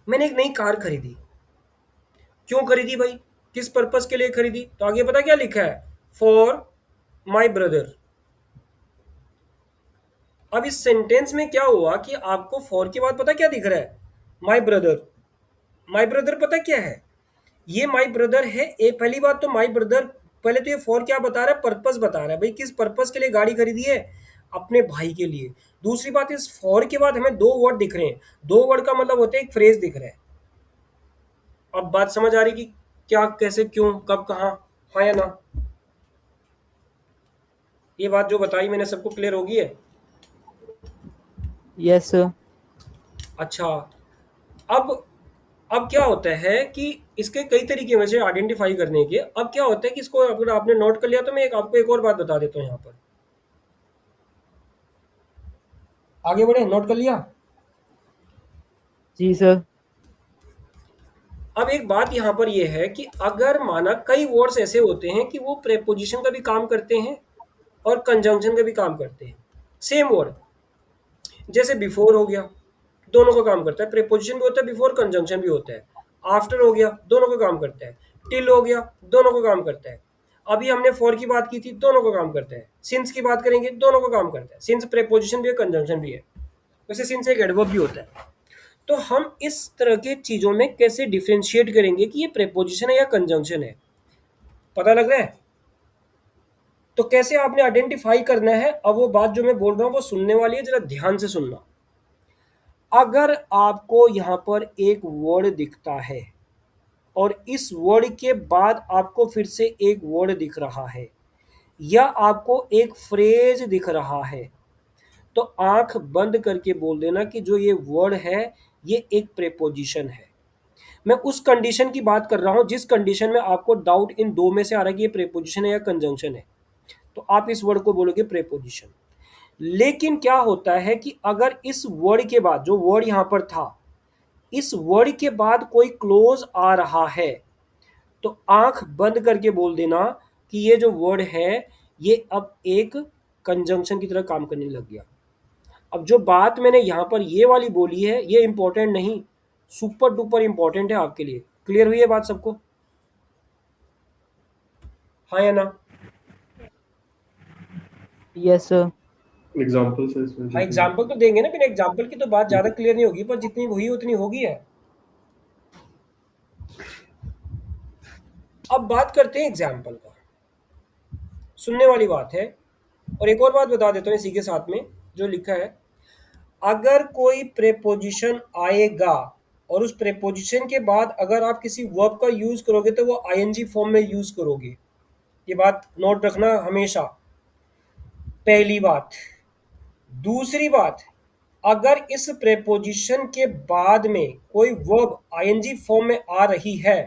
मैंने एक नई कार खरीदी। क्यों खरीदी भाई? किस पर्पस के लिए खरीदी? तो आगे पता क्या लिखा है? For my brother. अब इस सेंटेंस में क्या हुआ कि आपको फॉर के बाद पता क्या दिख रहा है? My brother. माई ब्रदर पता क्या है, ये माई ब्रदर है। एक पहली बात तो माई ब्रदर, पहले तो ये फॉर क्या बता रहा है, पर्पस बता रहा है भाई, किस पर्पस के लिए गाड़ी खरीदी है, अपने भाई के लिए। दूसरी बात, इस फॉर के बाद हमें दो वर्ड दिख रहे हैं, दो वर्ड का मतलब होता है एक फ्रेज दिख रहा है। अब बात समझ आ रही कि क्या, कैसे, क्यों, कब, कहाँ, हाँ या ना? ये बात जो बताई मैंने सबको क्लियर होगी है? Yes sir. अच्छा, अब अब क्या होता है कि इसके कई तरीके हैं वैसे आइडेंटिफाई करने के। अब क्या होता है कि इसको अगर आपने नोट कर लिया तो मैं आपको एक और बात बता देता हूँ यहाँ पर। आगे बढ़े, नोट कर लिया? जी सर। अब एक बात यहाँ पर यह है कि अगर माना कई वर्ड्स ऐसे होते हैं कि वो प्रेपोजिशन का भी काम करते हैं और कंजंक्शन का भी काम करते हैं, सेम वर्ड। जैसे बिफोर हो गया, दोनों का काम करता है, प्रेपोजिशन भी होता है बिफोर, कंजंक्शन भी होता है। आफ्टर हो गया, दोनों का काम करता है। टिल हो गया, दोनों का काम करता है। अभी हमने फॉर की बात की थी, दोनों का काम करता है। सिंस की बात करेंगे, दोनों का काम करता है। सिंस प्रेपोजिशन भी है, कंजंक्शन भी है। वैसे सिंस एक एडवर्ब भी होता है। तो हम इस तरह के चीजों में कैसे डिफरेंशिएट करेंगे कि ये प्रेपोजिशन है या कंजंक्शन है, पता लग रहा है? तो कैसे आपने आइडेंटिफाई करना है, अब वो बात जो मैं बोल रहा हूँ वो सुनने वाली है, जरा ध्यान से सुनना। अगर आपको यहाँ पर एक वर्ड दिखता है और इस वर्ड के बाद आपको फिर से एक वर्ड दिख रहा है या आपको एक फ्रेज दिख रहा है, तो आंख बंद करके बोल देना कि जो ये वर्ड है ये एक प्रेपोजिशन है। मैं उस कंडीशन की बात कर रहा हूं जिस कंडीशन में आपको डाउट इन दो में से आ रहा है कि ये प्रेपोजिशन है या कंजंक्शन है, तो आप इस वर्ड को बोलोगे प्रेपोजिशन। लेकिन क्या होता है कि अगर इस वर्ड के बाद, जो वर्ड यहां पर था, इस वर्ड के बाद कोई क्लोज आ रहा है, तो आंख बंद करके बोल देना कि ये जो वर्ड है ये अब एक कंजंक्शन की तरह काम करने लग गया। अब जो बात मैंने यहां पर ये वाली बोली है ये इंपॉर्टेंट नहीं, सुपर डुपर इंपॉर्टेंट है आपके लिए। क्लियर हुई है बात सबको? हाँ या ना? Yes sir. एग्जांपल से इसमें हाँ, देखेंगे। एग्जाम्पल तो देंगे ना, बिना एग्जाम्पल की तो बात ज्यादा क्लियर नहीं होगी, पर जितनी हुई उतनी होगी है। अब बात करते हैं एग्जाम्पल का, सुनने वाली बात है। और एक और बात बता देता हूँ इसी के साथ में जो लिखा है, अगर कोई प्रेपोजिशन आएगा और उस प्रेपोजिशन के बाद अगर आप किसी वर्ब का यूज करोगे तो वो आईएनजी फॉर्म में यूज करोगे। ये बात नोट रखना हमेशा, पहली बात। दूसरी बात, अगर इस प्रेपोजिशन के बाद में कोई वर्ब आईएनजी फॉर्म में आ रही है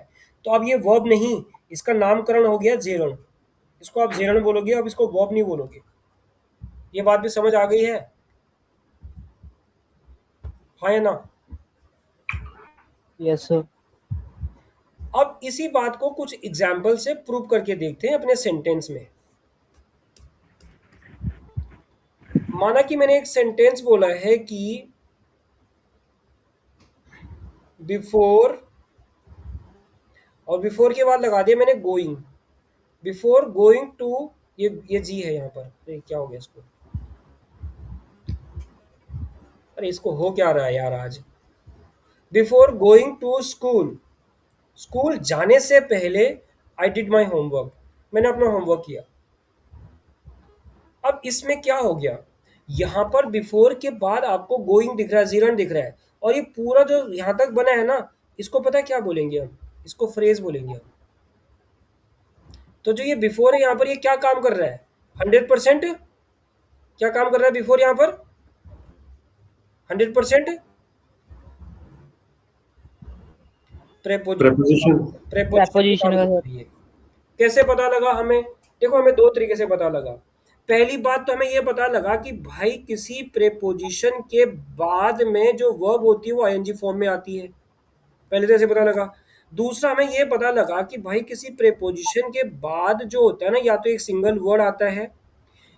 तो अब ये वर्ब नहीं, इसका नामकरण हो गया जेरन। इसको आप जेरन बोलोगे, अब इसको वर्ब नहीं बोलोगे। ये बात भी समझ आ गई है? हाँ या ना? Yes sir. अब इसी बात को कुछ एग्जाम्पल से प्रूव करके देखते हैं अपने सेंटेंस में। माना कि मैंने एक सेंटेंस बोला है कि बिफोर, और बिफोर के बाद लगा दिया मैंने गोइंग। बिफोर गोइंग टू, ये जी है यहाँ पर, अरे क्या हो गया इसको, अरे इसको हो क्या रहा है यार आज। Before going to school, school जाने से पहले आई डिड माई होमवर्क, मैंने अपना होमवर्क किया। अब इसमें क्या हो गया, यहाँ पर बिफोर के बाद आपको गोइंग दिख रहा है, जीरन दिख रहा है, और ये पूरा जो यहाँ तक बना है ना, इसको पता है क्या बोलेंगे हम, इसको फ्रेज बोलेंगे हम। तो जो ये बिफोर है यहाँ पर, ये क्या काम कर रहा है, 100%? क्या काम कर रहा है बिफोर यहाँ पर? 100% प्रेपोजिशन, प्रेपोजिशन। प्रेपोजिशन पे प्रेपोजिशन काम का कर सर। रही है। कैसे पता लगा हमें? देखो, हमें दो तरीके से पता लगा। पहली बात तो हमें यह पता लगा कि भाई किसी प्रेपोजिशन के बाद में जो वर्ब होती है वो आईएनजी फॉर्म में आती है, पहले तो ऐसे पता लगा। दूसरा, हमें यह पता लगा कि भाई किसी प्रेपोजिशन के बाद जो होता है ना, या तो एक सिंगल वर्ड आता है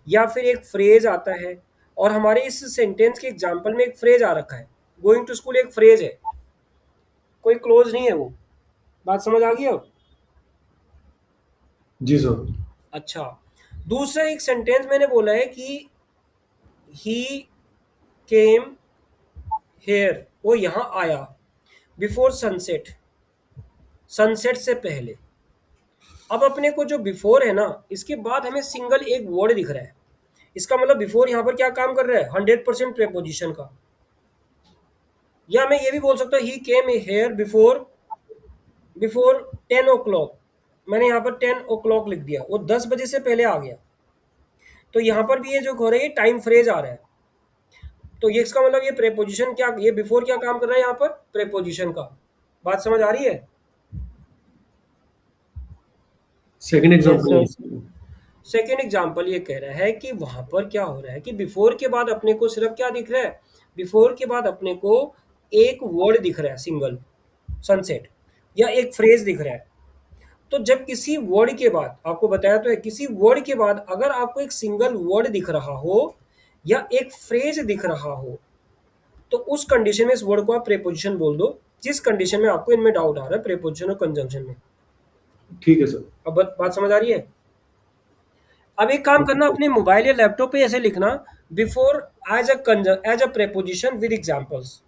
या फिर एक फ्रेज आता है। और हमारे इस सेंटेंस के एग्जाम्पल में एक फ्रेज आ रखा है, गोइंग टू स्कूल एक फ्रेज है, कोई क्लोज नहीं है वो। बात समझ आ गई अब? जी सर। अच्छा, दूसरा एक सेंटेंस मैंने बोला है कि ही केम हेयर, वो यहाँ आया। बिफोर सनसेट, सनसेट से पहले। अब अपने को जो बिफोर है ना, इसके बाद हमें सिंगल एक वर्ड दिख रहा है, इसका मतलब बिफोर यहाँ पर क्या काम कर रहा है, 100% प्रेपोजिशन का। या मैं ये भी बोल सकता हूँ he came here before, before 10 o'clock, मैंने यहाँ पर 10 o'clock लिख दिया, वो 10 बजे से पहले आ गया। तो यहाँ पर भी ये जो हो रहा है, ये टाइम फ्रेज आ रहा है। तो ये इसका मतलब ये प्रेपोजिशन क्या, ये बिफोर क्या काम कर रहा है यहाँ पर, प्रेपोजिशन का। बात समझ आ रही है? Second yes example. Sir. Second example ये कह रहा है कि वहां पर क्या हो रहा है कि बिफोर के बाद अपने को सिर्फ क्या दिख रहा है, बिफोर के बाद अपने को एक वर्ड दिख रहा है सिंगल, सनसेट, या एक फ्रेज दिख रहा है। तो जब किसी वर्ड के बाद, आपको बताया तो है, किसी वर्ड के बाद अगर आपको एक सिंगल वर्ड दिख रहा हो या एक फ्रेज दिख रहा हो, तो उस कंडीशन में इस वर्ड को आप प्रेपोजिशन बोल दो, जिस कंडीशन में आपको इनमें डाउट आ रहा है, प्रेपोजिशन और कंजंक्शन में। ठीक है सर। अब बात समझ आ रही है? अब एक काम करना, अपने मोबाइल या लैपटॉप पे ऐसे लिखना, before as a preposition with examples,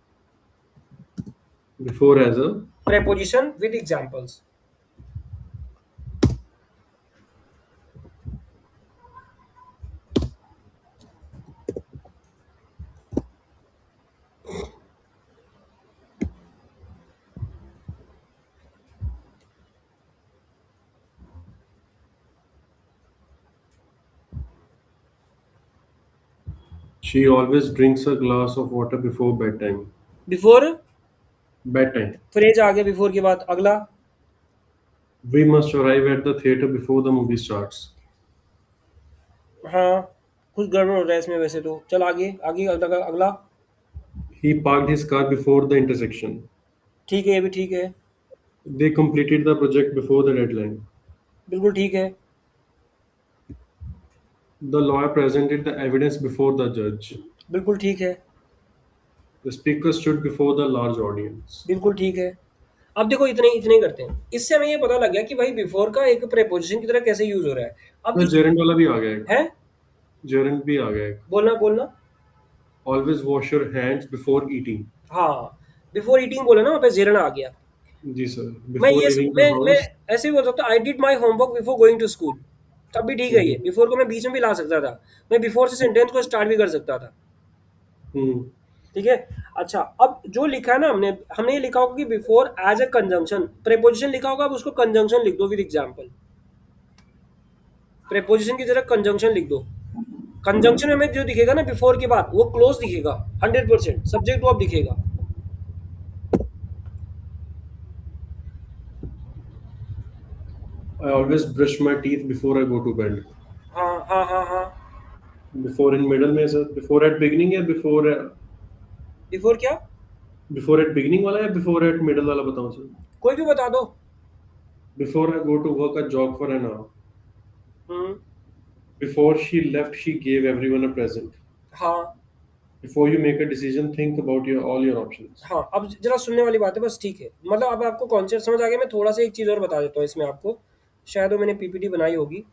before as a. Preposition with examples. She always drinks a glass of water before bedtime. Before Bedtime. Phrase आ गया, बिफोर के बाद अगला। We must arrive at the theater before the movie starts. हाँ, कुछ गड़बड़ हो रहा है इसमें वैसे तो, चल आगे आगे, अगला अगला। He parked his car before the intersection. ठीक है, ये भी ठीक है, They completed the project before the deadline. बिल्कुल ठीक है, The lawyer presented the evidence before the judge. बिल्कुल ठीक है, The speaker stood before the large audience. बिल्कुल ठीक है। अब देखो, इतने इतने ही करते हैं, इससे हमें ये पता लग गया कि भाई बिफोर का एक प्रेपोजिशन की तरह कैसे यूज हो रहा है। अब तो इस जेरेंट वाला भी आ गया एक। है, जेरेंट भी आ गया एक। बोलना बोलना। Always wash your hands before eating. हाँ, बिफोर ईटिंग बोला ना, वहाँ पे जेरन आ गया। जी सर। मैं Before ये leaving the मैं house. ऐसे भी बोल सकता हूँ, I did my homework before going to school, तब भी ठीक है। ये बिफोर को मैं बीच में भी ला सकता था, मैं बिफोर से सेंटेंस को स्टार्ट भी कर सकता था। हम्म। ठीक है। अच्छा, अब जो लिखा है ना, हमने हमने ये लिखा होगा कि before as a conjunction, preposition लिखा होगा, अब उसको कंजंक्शन लिख दो विद एग्जांपल। प्रेपोजिशन की जगह कंजंक्शन लिख दो। कंजंक्शन में हमें जो दिखेगा ना बिफोर के बाद, वो क्लोज दिखेगा, 100% सब्जेक्ट वर्ब दिखेगा। I always brush my teeth before I go to bed. हाँ हाँ हाँ हाँ। Before in middle में सर, before at beginning या before बिफोर क्या, before at beginning वाला या before at middle वाला बताऊं सर? कोई भी बता दो। Before I go to work, I jog for an hour. Hmm. Before she left, she gave everyone a present. हाँ Before you make a decision, think about all your options. हाँ, अब जरा सुनने वाली बात है बस, ठीक है। मतलब अब आपको कॉन्सेप्ट समझ आ गया। मैं थोड़ा सा एक चीज़ और बता देता हूँ इसमें आपको, शायद वो मैंने पीपीटी बनाई होगी।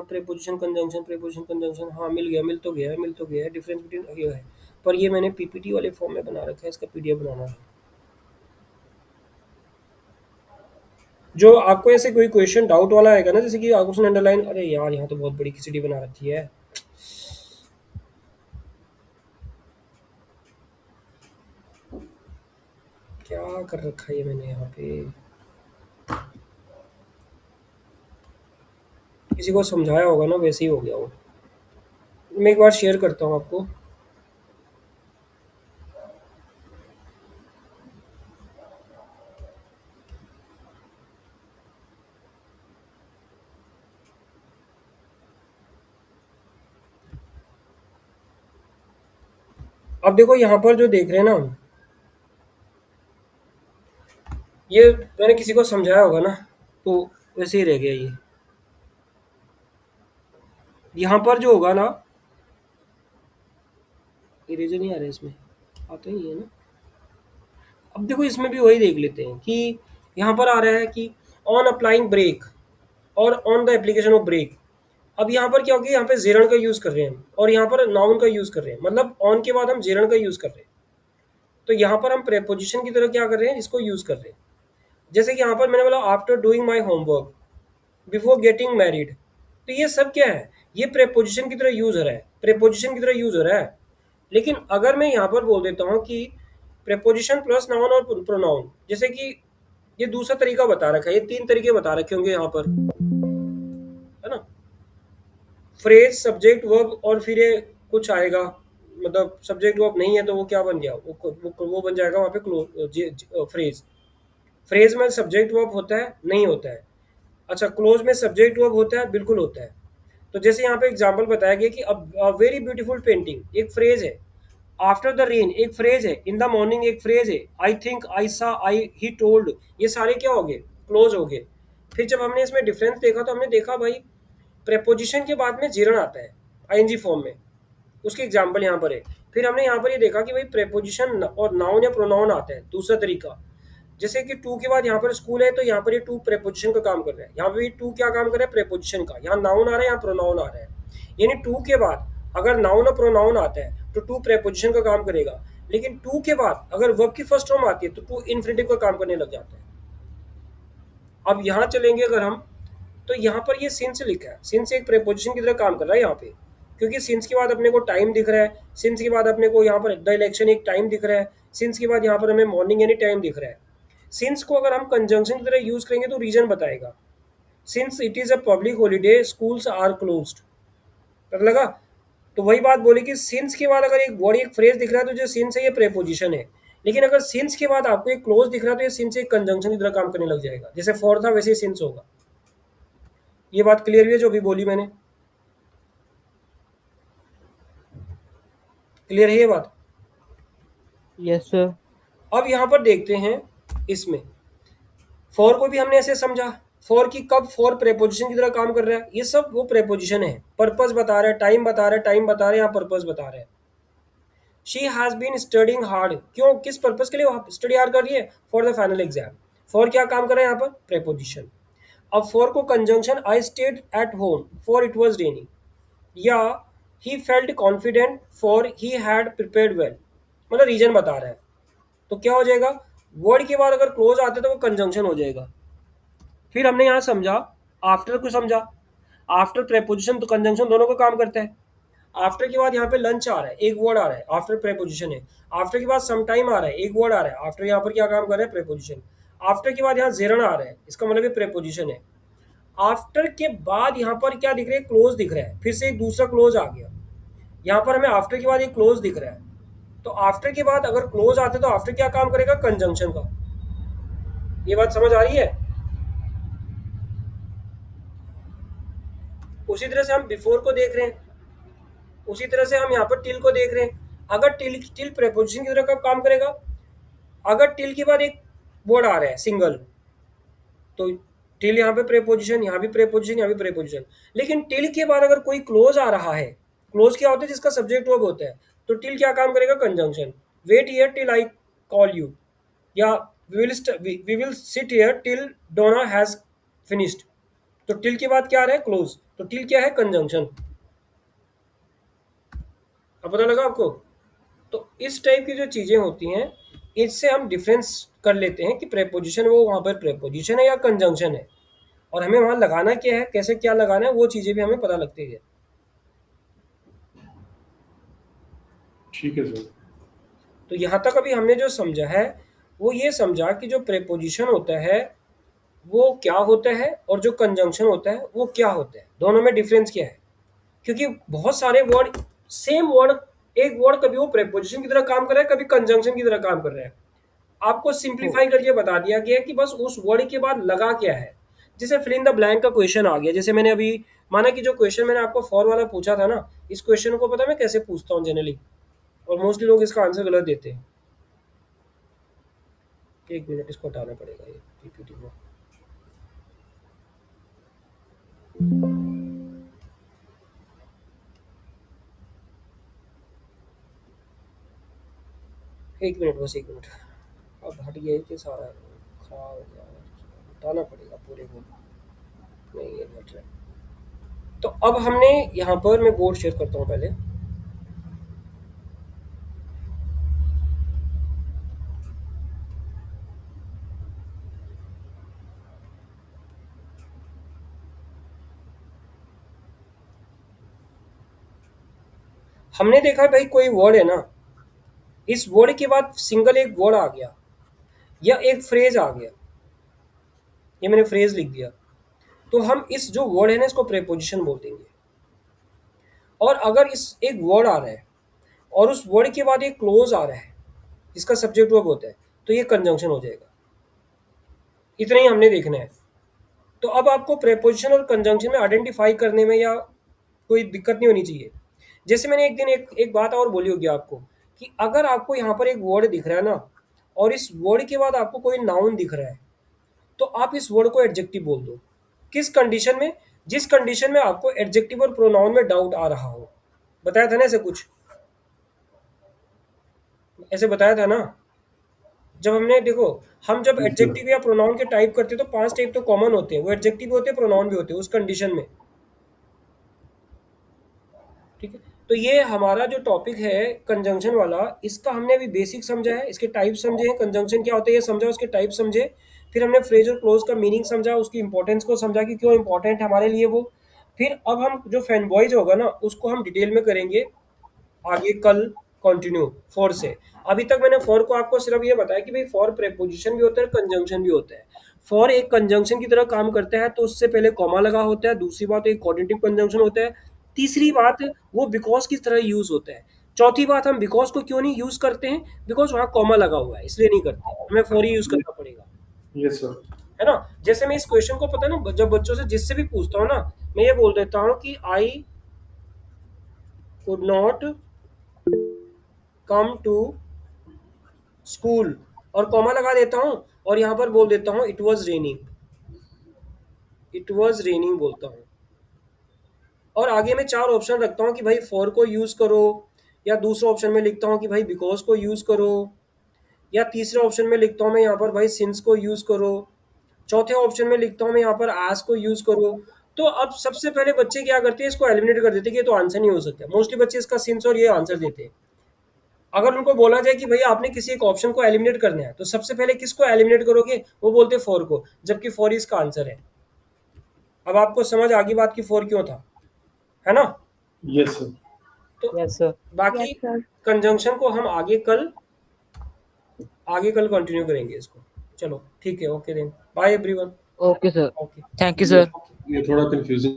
प्रेपोजिशन कंजंक्शन, प्रेपोजिशन कंजंक्शन, हाँ मिल गया, मिल तो गया है, मिल तो गया है। डिफरेंस बिटवीन ये है, पर ये मैंने पीपीटी वाले फॉर्म में बना रखा है, इसका पीडीएफ बनाना है। जो आपको ऐसे कोई क्वेश्चन डाउट वाला आएगा ना, जैसे कि आपको उसने अंडरलाइन, अरे यार यहाँ तो बहुत बड़ी खिचड़ी बना रखी है। क्या कर रखा है ये मैंने यहाँ पे, किसी को समझाया होगा ना, वैसे ही हो गया वो। मैं एक बार शेयर करता हूँ आपको। अब देखो यहाँ पर जो देख रहे हैं ना हम, ये मैंने किसी को समझाया होगा ना, तो वैसे ही रह गया ये। यहाँ पर जो होगा ना, इरेजर नहीं आ रहा है इसमें, आता ही नहीं है ना। अब देखो इसमें भी वही देख लेते हैं कि यहाँ पर आ रहा है कि ऑन अप्लाइंग ब्रेक और on the application of brake. अब यहाँ पर क्या होगा, यहाँ पे जेरन का यूज़ कर रहे हैं हम, और यहाँ पर नाउन का यूज़ कर रहे हैं, मतलब ऑन के बाद हम जेरन का यूज़ कर रहे हैं। तो यहाँ पर हम प्रेपोजिशन की तरह क्या कर रहे हैं, इसको यूज कर रहे हैं। जैसे कि यहाँ पर मैंने बोला after doing my homework, before getting married, तो ये सब क्या है, ये प्रेपोजिशन की तरह यूज हो रहा है, प्रेपोजिशन की तरह यूज हो रहा है। लेकिन अगर मैं यहाँ पर बोल देता हूँ कि प्रेपोजिशन प्लस नाउन और प्रोनाउन, जैसे कि ये दूसरा तरीका बता रखा है, ये 3 तरीके बता रखे होंगे यहाँ पर, है ना, फ्रेज, सब्जेक्ट, वर्ब, और फिर ये कुछ आएगा, मतलब सब्जेक्ट वर्ब नहीं है तो वो क्या बन गया, वो बन जाएगा वहाँ पे क्लोज फ्रेज। फ्रेज में सब्जेक्ट वर्ब होता है, नहीं होता है। अच्छा, क्लोज में सब्जेक्ट वर्ब होता है, बिल्कुल होता है। तो जैसे यहाँ पे एग्जांपल बताया गया कि अ वेरी ब्यूटीफुल पेंटिंग एक फ्रेज है, आफ्टर द रेन एक फ्रेज है, इन द मॉर्निंग एक फ्रेज है, आई थिंक, आई सा, आई, ही टोल्ड, ये सारे क्या हो गए, क्लोज हो गए। फिर जब हमने इसमें डिफरेंस देखा तो हमने देखा भाई प्रेपोजिशन के बाद में जीरण आता है आईएनजी फॉर्म में, उसकी एग्जांपल यहाँ पर है। फिर हमने यहाँ पर ये देखा कि भाई प्रेपोजिशन और नाउन या प्रोनाउन आता है, दूसरा तरीका। जैसे कि टू के बाद यहाँ पर स्कूल है तो यहाँ पर ये टू प्रेपोजिशन का काम कर रहा है, यहाँ पे टू क्या काम कर रहा है, प्रेपोजिशन का। यहाँ नाउन आ रहा है, यहाँ प्रोनाउन आ रहा है, यानी टू के बाद अगर नाउन और प्रोनाउन आता है तो टू प्रेपोजिशन का काम करेगा। लेकिन टू के बाद अगर वर्ब की फर्स्ट फॉर्म आती है तो टू इन्फिनेटिव का काम करने लग जाता है। अब यहाँ चलेंगे अगर हम, तो यहाँ पर ये सिंस लिखा है, सिंस एक प्रेपोजिशन की तरह काम कर रहा है यहाँ पे, क्योंकि सिंस के बाद अपने को टाइम दिख रहा है, सिंस के बाद अपने को यहाँ पर द इलेक्शन एक टाइम दिख रहा है, सिंस के बाद यहाँ पर हमें मॉर्निंग यानी टाइम दिख रहा है। सिंस को अगर हम कंजंक्शन की तरह यूज करेंगे तो रीजन बताएगा। Since it is a public holiday schools are closed, पता लगा। तो वही बात बोली कि सिंस के बाद अगर एक वर्ड एक फ्रेज दिख रहा है तो जो सिंस है ये प्रेपोजिशन है, लेकिन अगर सिंस के बाद आपको एक क्लोज दिख रहा है तो ये सिंस एक कंजंक्शन की तरह काम करने लग जाएगा। जैसे फॉर था वैसे ही सिंस होगा। ये बात क्लियर हुई है जो भी बोली मैंने, क्लियर है ये बात। Yes sir. अब यहाँ पर देखते हैं इसमें फॉर को भी हमने ऐसे समझा, फॉर की कब फॉर प्रेपोजिशन की तरह काम कर रहा है, ये सब वो प्रेपोजिशन है, पर्पस बता रहा है, टाइम बता रहा है, टाइम बता रहा है, यहाँ पर्पस बता रहा है। She has been studying hard, क्यों, किस पर्पस के लिए स्टडी हार्ड कर रही है, for the final exam. For क्या काम कर रहा है यहाँ पर, प्रेपोजिशन। अब फॉर को conjunction I stayed at home for it was raining, या he felt confident for he had prepared well, मतलब रीजन बता रहा है। तो क्या हो जाएगा, वर्ड के बाद अगर क्लोज आते तो वो कंजंक्शन हो जाएगा। फिर हमने यहाँ समझा, आफ्टर को समझा, आफ्टर प्रेपोजिशन तो कंजंक्शन दोनों को काम करता है। आफ्टर के बाद यहाँ पे लंच आ रहा है, एक वर्ड आ रहा है, आफ्टर प्रेपोजिशन है। आफ्टर के बाद सम टाइम आ रहा है, एक वर्ड आ रहा है, आफ्टर यहाँ पर क्या काम कर रहा है, प्रेपोजिशन। आफ्टर के बाद यहाँ जेरन आ रहा है, इसका मतलब ये प्रेपोजिशन है। आफ्टर के बाद यहाँ पर क्या दिख रहा है, क्लोज दिख रहा है, फिर से एक दूसरा क्लोज आ गया। यहाँ पर हमें आफ्टर के बाद एक क्लोज दिख रहा है, तो आफ्टर के बाद अगर क्लोज आते तो आफ्टर क्या काम करेगा, कंजंक्शन का। ये बात समझ आ रही है। उसी तरह से हम बिफोर को देख रहे हैं, उसी तरह से हम यहाँ पर टिल को देख रहे हैं। अगर टिल टिल प्रेपोजिशन की तरह कब काम करेगा, अगर टिल के बाद एक वर्ड आ रहा है सिंगल, तो टिल यहाँ पे प्रेपोजिशन, यहाँ भी प्रेपोजिशन, यहाँ भी प्रेपोजिशन। लेकिन टिल के बाद अगर कोई क्लोज आ रहा है, क्लोज क्या होता है, जिसका सब्जेक्ट वर्ब होता है, तो टिल क्या काम करेगा, conjunction. Wait here till I call you, या we will sit here till Donna has finished. तो टिल के बाद क्या आ रहा है, क्लोज, तो टिल क्या है, कंजंक्शन। अब पता लगा आपको। तो इस टाइप की जो चीजें होती हैं, इससे हम डिफरेंस कर लेते हैं कि प्रेपोजिशन वो वहाँ पर प्रेपोजिशन है या कंजंक्शन है, और हमें वहाँ लगाना क्या है, कैसे क्या लगाना है, वो चीजें भी हमें पता लगती है। ठीक है सर। तो यहाँ तक अभी हमने जो समझा है वो ये समझा कि जो प्रेपोजिशन होता है वो क्या होता है, और जो कंजंक्शन होता है वो क्या होता है, दोनों में डिफरेंस क्या है। क्योंकि बहुत सारे वर्ड, सेम वर्ड, एक वर्ड कभी वो प्रेपोजिशन की तरह काम कर रहा है, कभी कंजंक्शन की तरह काम कर रहा है। आपको तो सिंप्लीफाई करके बता दिया गया कि बस उस वर्ड के बाद लगा क्या है। जैसे फिल इन द ब्लैंक का क्वेश्चन आ गया, जैसे मैंने अभी माना कि जो क्वेश्चन मैंने आपको फॉर वाला पूछा था ना, इस क्वेश्चन को पता है मैं कैसे पूछता हूँ जनरली, और मोस्टली लोग इसका आंसर गलत देते हैं। एक मिनट, इसको हटाना पड़ेगा ये पीपीटी को। एक मिनट, बस एक मिनट। अब हट गया कि सारा खा हो गया, हटाना पड़ेगा पूरे को। नहीं, ये हट रहा है। तो अब हमने यहाँ पर, मैं बोर्ड शेयर करता हूँ पहले। हमने देखा भाई कोई वर्ड है ना, इस वर्ड के बाद सिंगल एक वर्ड आ गया या एक फ्रेज आ गया, ये मैंने फ्रेज लिख दिया, तो हम इस जो वर्ड है ना इसको प्रेपोजिशन बोल देंगे। और अगर इस एक वर्ड आ रहा है और उस वर्ड के बाद एक क्लोज आ रहा है जिसका सब्जेक्ट वर्ब होता है, तो ये कंजंक्शन हो जाएगा। इतना ही हमने देखना है। तो अब आपको प्रेपोजिशन और कंजंक्शन में आइडेंटिफाई करने में या कोई दिक्कत नहीं होनी चाहिए। जैसे मैंने एक दिन एक बात और बोली होगी आपको कि अगर आपको यहाँ पर एक वर्ड दिख रहा है ना और इस वर्ड के बाद आपको कोई नाउन दिख रहा है, तो आप इस वर्ड को एडजेक्टिव बोल दो। किस कंडीशन में? जिस कंडीशन में आपको एडजेक्टिव और प्रोनाउन में डाउट आ रहा हो। बताया था ना ऐसे कुछ, ऐसे बताया था ना जब हमने, देखो हम जब जी सर। एडजेक्टिव या प्रोनाउन के टाइप करते हैं तो 5 टाइप तो कॉमन होते हैं, वो एडजेक्टिव भी होते हैं प्रोनाउन भी होते हैं उस कंडीशन में। ठीक है, तो ये हमारा जो टॉपिक है कंजंक्शन वाला, इसका हमने अभी बेसिक समझा है, इसके टाइप समझे हैं, कंजंक्शन क्या होता है ये समझा, उसके टाइप समझे, फिर हमने फ्रेज और क्लोज का मीनिंग समझा, उसकी इंपॉर्टेंस को समझा कि क्यों इंपॉर्टेंट है हमारे लिए वो। फिर अब हम जो फैनबॉयज होगा ना उसको हम डिटेल में करेंगे आगे कल, कंटिन्यू फॉर से। अभी तक मैंने फॉर को आपको सिर्फ ये बताया कि भाई फॉर प्रेपोजिशन भी होता है, कंजंक्शन भी होता है। फॉर एक कंजंक्शन की तरह काम करता है, तो उससे पहले कॉमा लगा होता है। दूसरी बात एक कोऑर्डिनेटिव कंजंक्शन होता है। तीसरी बात वो बिकॉज की तरह यूज होता है। चौथी बात हम बिकॉज को क्यों नहीं यूज करते हैं, बिकॉज वहाँ कॉमा लगा हुआ है इसलिए नहीं करते, हमें फॉर ही यूज करना पड़ेगा। Yes sir. है ना? जैसे मैं इस क्वेश्चन को पता ना जब बच्चों से जिससे भी पूछता हूँ ना, मैं ये बोल देता हूँ कि I could not come to school और कॉमा लगा देता हूँ और यहाँ पर बोल देता हूँ it was raining, it was raining बोलता हूँ। और आगे मैं 4 ऑप्शन रखता हूँ कि भाई फॉर को यूज करो, या दूसरे ऑप्शन में लिखता हूँ कि भाई बिकॉज को यूज करो, या तीसरे ऑप्शन में लिखता हूँ मैं यहाँ पर भाई सिंस को यूज करो, चौथे ऑप्शन में लिखता हूँ मैं यहाँ पर आस को यूज करो। तो अब सबसे पहले बच्चे क्या करते हैं, इसको एलिमिनेट कर देते हैं कि ये तो आंसर नहीं हो सकता। मोस्टली बच्चे इसका सिंस और ये आंसर देते हैं। अगर उनको बोला जाए कि भैया आपने किसी एक ऑप्शन को एलिमिनेट करना है तो सबसे पहले किसको एलिमिनेट करोगे, वो बोलते फॉर को, जबकि फॉर इसका आंसर है। अब आपको समझ आ गई बात की फॉर क्यों था, है ना? Yes sir. तो यस सर। बाकी कंजंक्शन को हम आगे कल कंटिन्यू करेंगे इसको। चलो ठीक है, okay then, bye everyone. Okay sir. Okay. Thank you ये सर। ये थोड़ा कंफ्यूजिंग